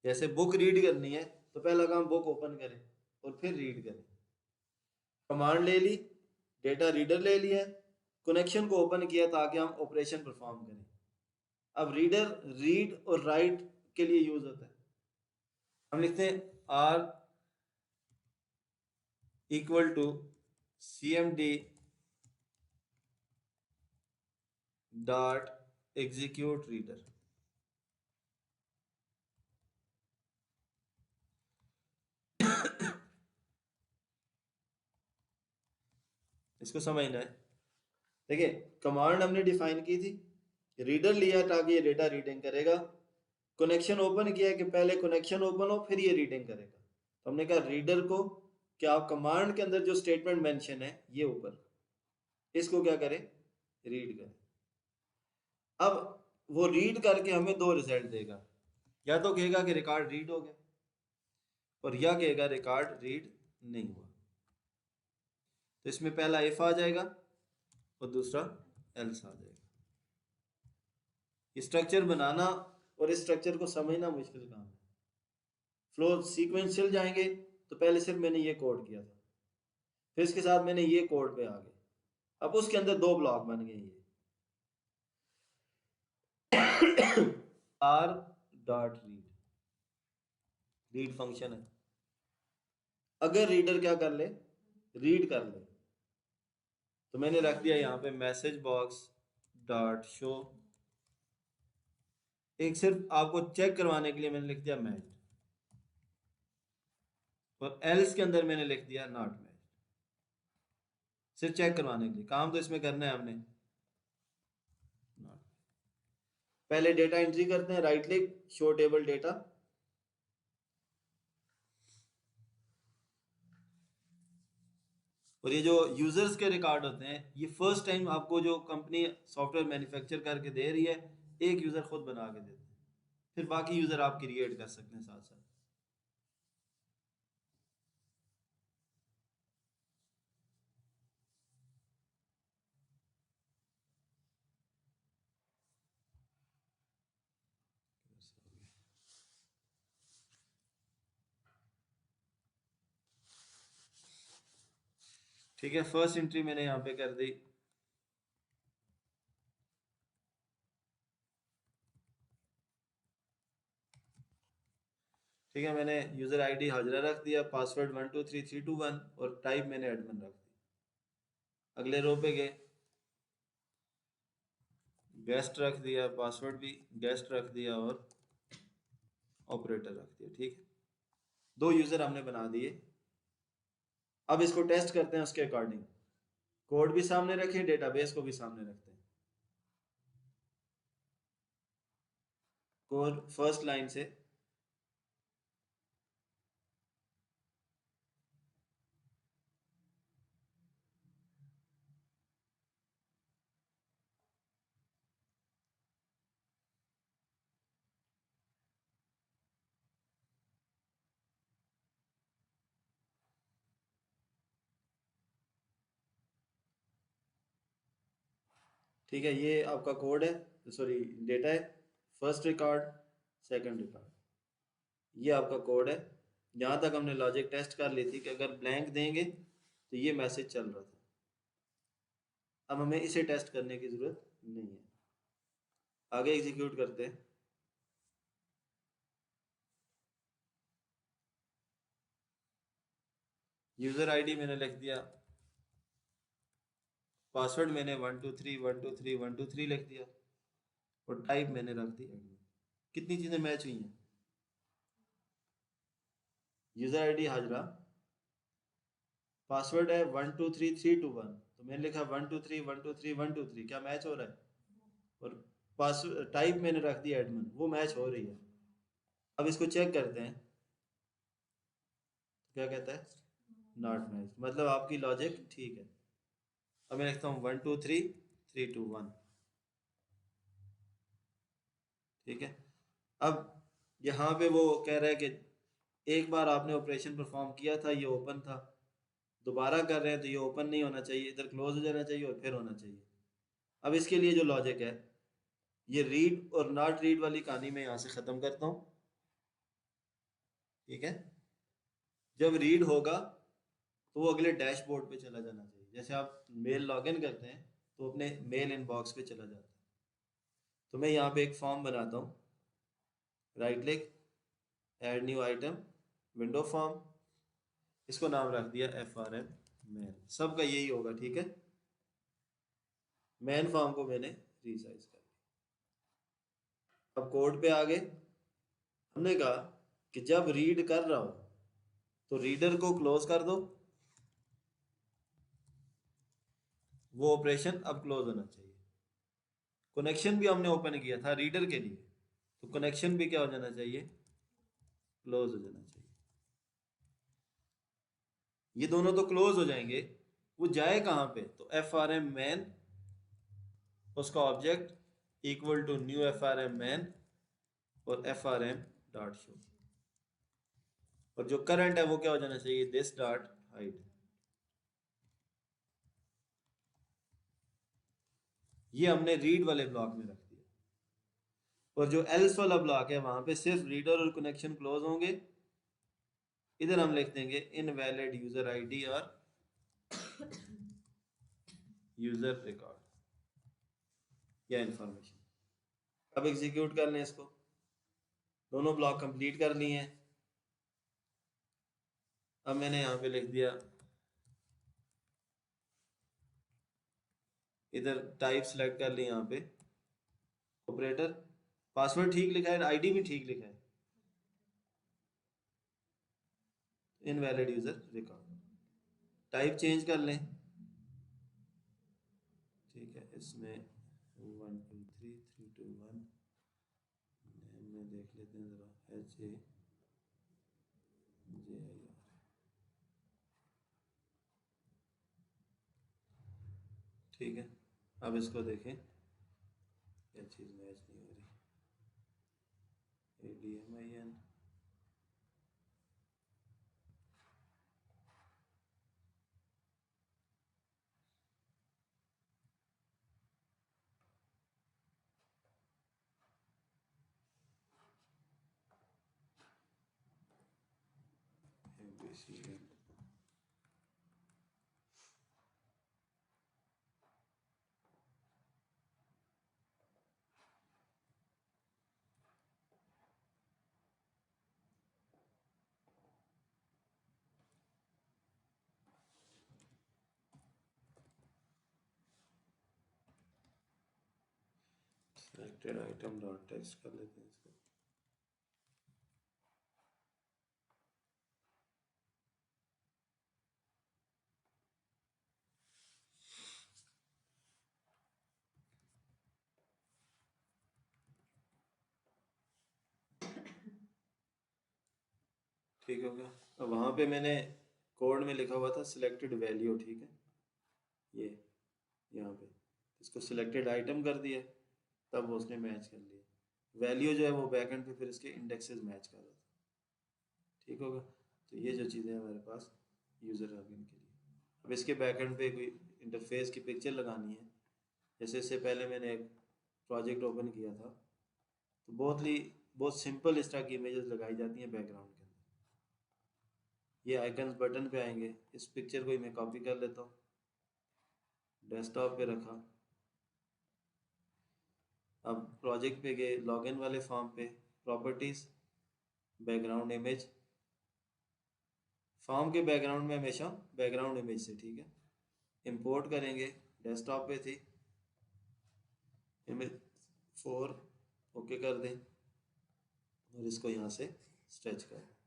जैसे बुक रीड करनी है तो पहला काम बुक ओपन करें और फिर रीड करें। कमांड ले ली, डेटा रीडर ले लिया, कनेक्शन को ओपन किया ताकि हम ऑपरेशन परफॉर्म करें। अब रीडर रीड और राइट के लिए यूज होता है। हम लिखते हैं R equal to CMD dot execute reader. इसको समझना है। देखिए कमांड हमने डिफाइन की थी, रीडर लिया ताकि ये डेटा रीडिंग करेगा, कनेक्शन ओपन किया कि पहले कनेक्शन ओपन हो फिर ये रीडिंग करेगा। तो हमने कहा रीडर को क्या कमांड के अंदर जो स्टेटमेंट मेंशन है ये ऊपर, इसको क्या करे रीड करे। अब वो रीड करके हमें दो रिजल्ट देगा, या तो कहेगा कि रिकॉर्ड रीड हो गया और या कहेगा रिकॉर्ड रीड नहीं हुआ। तो इसमें पहला इफ आ जाएगा और दूसरा एल्स आ जाएगा। स्ट्रक्चर बनाना और इस स्ट्रक्चर को समझना मुश्किल काम है। फ्लो सीक्वेंशियल जाएंगे तो पहले सिर्फ मैंने ये कोड किया था, फिर इसके साथ मैंने ये कोड पे आ गए, अब उसके अंदर दो ब्लॉक बन गए ये R dot read, read function है। अगर रीडर क्या कर ले रीड कर ले तो मैंने रख दिया यहाँ पे मैसेज बॉक्स डॉट शो। एक सिर्फ आपको चेक करवाने के लिए मैंने लिख दिया मैच और एल्स के अंदर मैंने लिख दिया नॉट मैच, सिर्फ चेक करवाने के लिए। काम तो इसमें करना है हमने। पहले डेटा एंट्री करते हैं, right click show table data, और ये जो यूजर्स के रिकॉर्ड होते हैं ये फर्स्ट टाइम आपको जो कंपनी सॉफ्टवेयर मैन्युफैक्चर करके दे रही है, एक यूजर खुद बना के देते हैं, फिर बाकी यूजर आप क्रिएट कर सकते हैं साथ साथ। ठीक है, फर्स्ट एंट्री मैंने यहाँ पे कर दी। ठीक है, मैंने यूजर आईडी हाजरा रख दिया, पासवर्ड 123321 और टाइप मैंने एडमिन रख दी। अगले रो पे गए, गेस्ट रख दिया, पासवर्ड भी गेस्ट रख दिया और ऑपरेटर रख दिया। ठीक है, दो यूजर हमने बना दिए। अब इसको टेस्ट करते हैं उसके अकॉर्डिंग। कोड भी सामने रखें, डेटाबेस को भी सामने रखते हैं। कोड फर्स्ट लाइन से ठीक है, ये आपका कोड है, सॉरी डेटा है। फर्स्ट रिकॉर्ड, सेकंड रिकॉर्ड, ये आपका कोड है। यहाँ तक हमने लॉजिक टेस्ट कर ली थी कि अगर ब्लैंक देंगे तो ये मैसेज चल रहा था। अब हमें इसे टेस्ट करने की ज़रूरत नहीं है। आगे एग्जीक्यूट करते हैं। यूज़र आईडी मैंने लिख दिया, पासवर्ड मैंने 123 123 123 लिख दिया, और टाइप मैंने रख दी admin। कितनी चीज़ें मैच हुई हैं? यूज़र आईडी हाजरा, पासवर्ड है 123321, तो मैंने लिखा 123 123 123, क्या मैच हो रहा है? और पासवर्ड टाइप मैंने रख दी एडमिन, वो मैच हो रही है। अब इसको चेक करते हैं, क्या कहता है? नॉट मैच, मतलब आपकी लॉजिक ठीक है। अब मैं लिखता हूँ 123321, ठीक है। अब यहाँ पे वो कह रहा है कि एक बार आपने ऑपरेशन परफॉर्म किया था, ये ओपन था, दोबारा कर रहे हैं तो ये ओपन नहीं होना चाहिए, इधर क्लोज हो जाना चाहिए और फिर होना चाहिए। अब इसके लिए जो लॉजिक है, ये रीड और नॉट रीड वाली कहानी मैं यहाँ से ख़त्म करता हूँ, ठीक है। जब रीड होगा तो वो अगले डैशबोर्ड पे चला जाना चाहिए। जैसे आप मेल लॉगिन करते हैं तो अपने मेल इनबॉक्स पे चला जाता है। तो मैं यहाँ पे एक फॉर्म बनाता हूँ, right click, add new item, window form, इसको नाम रख दिया FRM मैन। सबका यही होगा, ठीक है। मैन फॉर्म को मैंने रीसाइज कर दिया। अब कोड पे आ गए। हमने कहा कि जब रीड कर रहा हो तो रीडर को क्लोज कर दो, वो ऑपरेशन अब क्लोज होना चाहिए। कनेक्शन भी हमने ओपन किया था रीडर के लिए, तो कनेक्शन भी क्या हो जाना चाहिए? क्लोज हो जाना चाहिए। ये दोनों तो क्लोज हो जाएंगे, वो जाए कहाँ पे? तो FRM मैन, उसका object equal to new FRM main और FRM डॉट शो, और जो करंट है वो क्या हो जाना चाहिए? This dot hide. ये हमने रीड वाले ब्लॉक में रख दिया, और जो एल्स वाला ब्लॉक है वहां पे सिर्फ रीडर और कनेक्शन क्लोज होंगे। इधर हम लिख देंगे इनवैलिड यूजर आईडी और यूजर रिकॉर्ड या इंफॉर्मेशन। अब एग्जीक्यूट कर लें इसको। दोनों ब्लॉक कंप्लीट कर लिए हैं। अब मैंने यहाँ पे लिख दिया, इधर टाइप सेलेक्ट कर ली, यहाँ पे ऑपरेटर, पासवर्ड ठीक लिखा है, आईडी भी ठीक लिखा है, invalid user record. Type change कर लें, ठीक है। इसमें 123321 में देख लेते हैं ज़रा, HAJIR, ठीक है। अब इसको देखें, क्या चीज़ मैच नहीं हो रही। ADMIN, ABCN, selected item dot text कर लेते हैं इसको। ठीक हो गया। अब वहाँ पे मैंने कोड में लिखा हुआ था सिलेक्टेड वैल्यू, ठीक है, ये यहाँ पे इसको सिलेक्टेड आइटम कर दिया, तब वो उसने मैच कर लिया। वैल्यू जो है वो बैकएंड पे फिर इसके इंडेक्सेस मैच कर रहा था। ठीक होगा। तो ये जो चीज़ें हैं हमारे पास यूज़र लॉगिन के लिए। अब इसके बैकएंड पे कोई इंटरफेस की पिक्चर लगानी है, जैसे इससे पहले मैंने एक प्रोजेक्ट ओपन किया था, तो बहुत सिंपल इस तरह की इमेजेस लगाई जाती हैं बैकग्राउंड के अंदर। ये आइकन्स बटन पे आएंगे, इस पिक्चर को ही मैं कॉपी कर लेता हूँ, डेस्कटॉप पे रखा। अब प्रोजेक्ट पे गए, लॉगिन वाले फॉर्म पे, प्रॉपर्टीज, बैकग्राउंड इमेज। फॉर्म के बैकग्राउंड में हमेशा बैकग्राउंड इमेज से, ठीक है, इंपोर्ट करेंगे। डेस्कटॉप पे थी इमेज 4, ओके कर दें और इसको यहाँ से स्ट्रेच कर दें।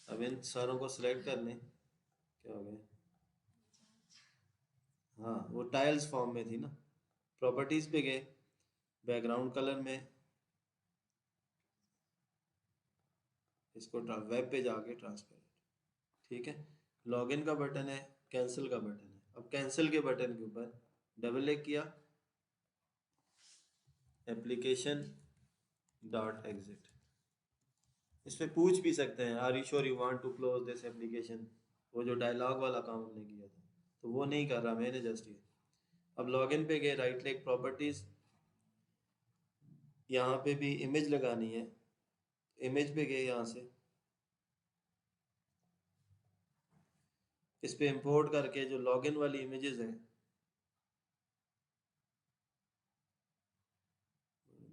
अब इन सारों को सिलेक्ट कर लें। क्या हो गया? हाँ, वो टाइल्स फॉर्म में थी ना। प्रॉपर्टीज पे गए, बैकग्राउंड कलर में इसको वेब पे जाके ट्रांसपेरेंट, ठीक है। लॉगिन का बटन है, कैंसिल का बटन है। अब कैंसिल के बटन के ऊपर डबल क्लिक किया, एप्लीकेशन डॉट एग्जिट। इस पे पूछ भी सकते हैं, are you sure you want to close this application, वो जो डायलॉग वाला काम हमने किया था, तो वो नहीं कर रहा मैंने जस्ट ये। अब लॉगिन पे गए, राइट क्लिक, प्रॉपर्टीज, यहाँ पे भी इमेज लगानी है, इमेज पे गए, यहाँ से इस पे इंपोर्ट करके जो लॉगिन वाली इमेजेस हैं,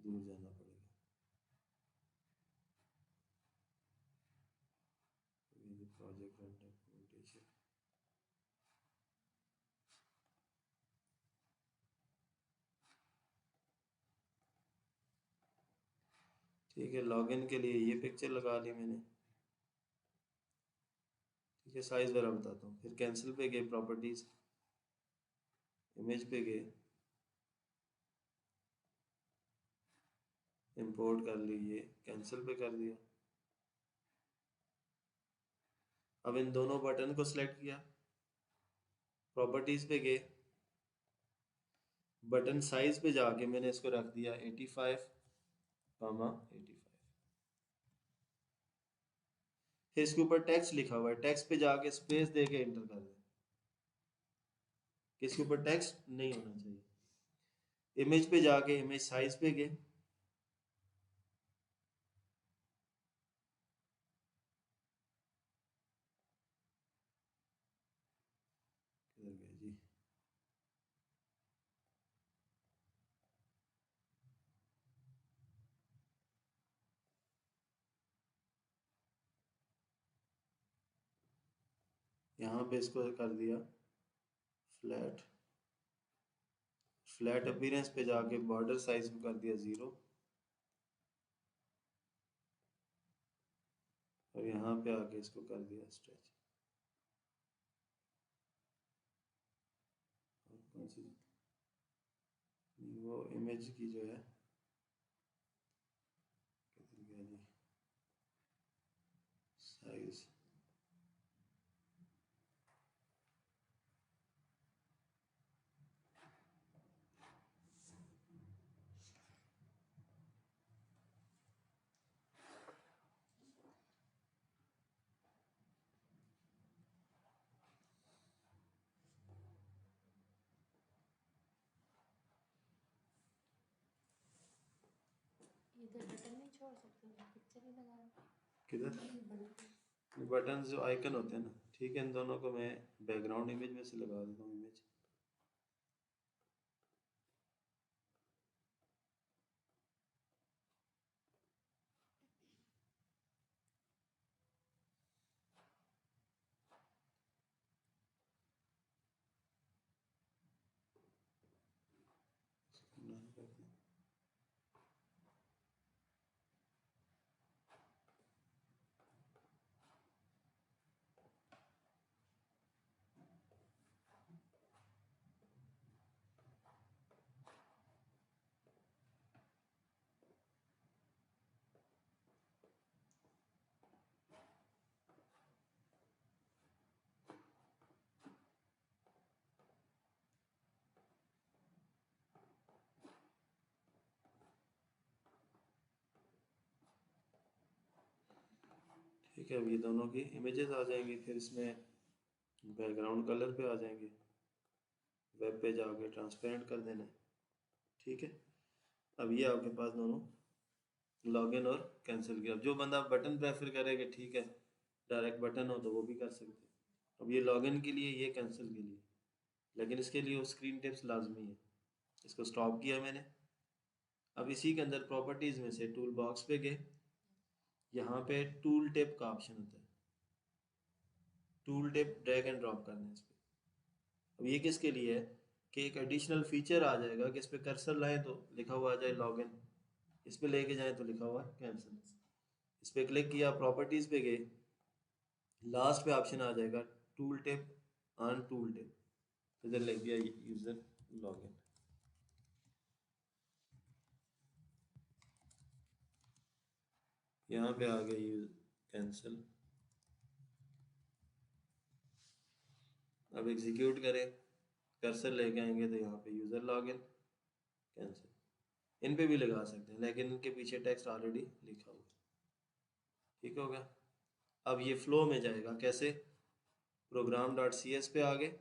दूर जाना पड़ेगा, प्रोजेक्ट रन डॉक्यूमेंटेशन। ठीक है, लॉगिन के लिए ये पिक्चर लगा ली मैंने। ठीक है, साइज वगैरह बताता हूँ। फिर कैंसिल पे गए, प्रॉपर्टीज, इमेज पे गए, इंपोर्ट कर ली, ये कैंसिल पे कर दिया। अब इन दोनों बटन को सिलेक्ट किया, प्रॉपर्टीज पे गए, बटन साइज पे जाके मैंने इसको रख दिया 85, 85। फिर इसके ऊपर टेक्स्ट लिखा हुआ है, टेक्स्ट पे जाके स्पेस दे के एंटर कर दें, कि इसके ऊपर टेक्स्ट नहीं होना चाहिए। इमेज पे जाके इमेज साइज पे गए, किधर गए जी, यहाँ पे इसको कर दिया फ्लैट, फ्लैट अपीयरेंस पे जाके बॉर्डर साइज को कर दिया 0, और यहाँ पे आके इसको कर दिया स्ट्रेच। और कौन सी, वो इमेज की जो है, किधर गया जी, साइज, इधर बटन नहीं छोड़ सकते, पिक्चर ही लगा। किधर बटन जो आइकन होते हैं ना, ठीक है, इन दोनों को मैं बैकग्राउंड इमेज में से लगा देता हूँ इमेज। ठीक है, अब ये दोनों की इमेजेस आ जाएंगी, फिर इसमें बैकग्राउंड कलर पे आ जाएंगे, वेब पे जाके ट्रांसपेरेंट कर देना है। ठीक है, अब ये आपके पास दोनों लॉगिन और कैंसिल किया। अब जो बंदा बटन प्रेफर करेगा, ठीक है, डायरेक्ट बटन हो तो वो भी कर सकते हैं। अब ये लॉगिन के लिए, ये कैंसिल के लिए, लेकिन इसके लिए वो स्क्रीन टिप्स लाजमी है। इसको स्टॉप किया मैंने। अब इसी के अंदर प्रॉपर्टीज़ में से टूल बॉक्स पे गए, यहाँ पे टूल टिप का ऑप्शन होता है, tool tip drag and drop करना है इस पर। अब ये किसके लिए है कि एक एडिशनल फीचर आ जाएगा कि इस पर कर्सर लाएं तो लिखा हुआ आ जाए लॉगिन, इस पर लेके जाएं तो लिखा हुआ है कैंसिल। इस पर क्लिक किया, प्रॉपर्टीज़ पे गए, लास्ट पे ऑप्शन आ जाएगा tool tip on tool tip, इधर लिख दिया यूज़र लॉगिन। यहाँ पे आ गया यूज कैंसिल। अब एग्जीक्यूट करें, कर्सर लेके आएंगे तो यहाँ पे यूज़र लॉगिन कैंसिल। इन पे भी लगा सकते हैं, लेकिन इनके पीछे टेक्स्ट ऑलरेडी लिखा हुआ है। ठीक हो गया। अब ये फ्लो में जाएगा कैसे, प्रोग्राम डॉट सी एस पे आ गए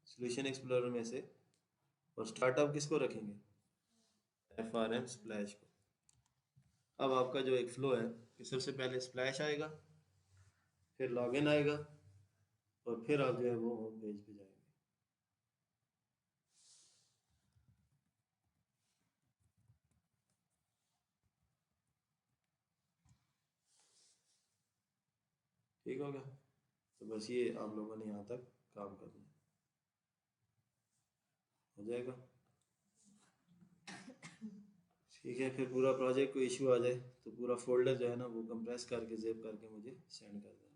सोल्यूशन एक्सप्लोरर में से, और स्टार्टअप किसको रखेंगे, FRM स्प्लैश को। अब आपका जो एक फ्लो है कि सबसे पहले स्प्लैश आएगा, फिर लॉगिन आएगा, और फिर आप जो है वो होम पेज पे जाएंगे। ठीक हो गया। तो बस ये आप लोगों ने यहाँ तक काम करना है, हो जाएगा। ठीक है, फिर पूरा प्रोजेक्ट को इशू आ जाए तो पूरा फोल्डर जो है ना वो कंप्रेस करके जेब करके मुझे सेंड कर देना।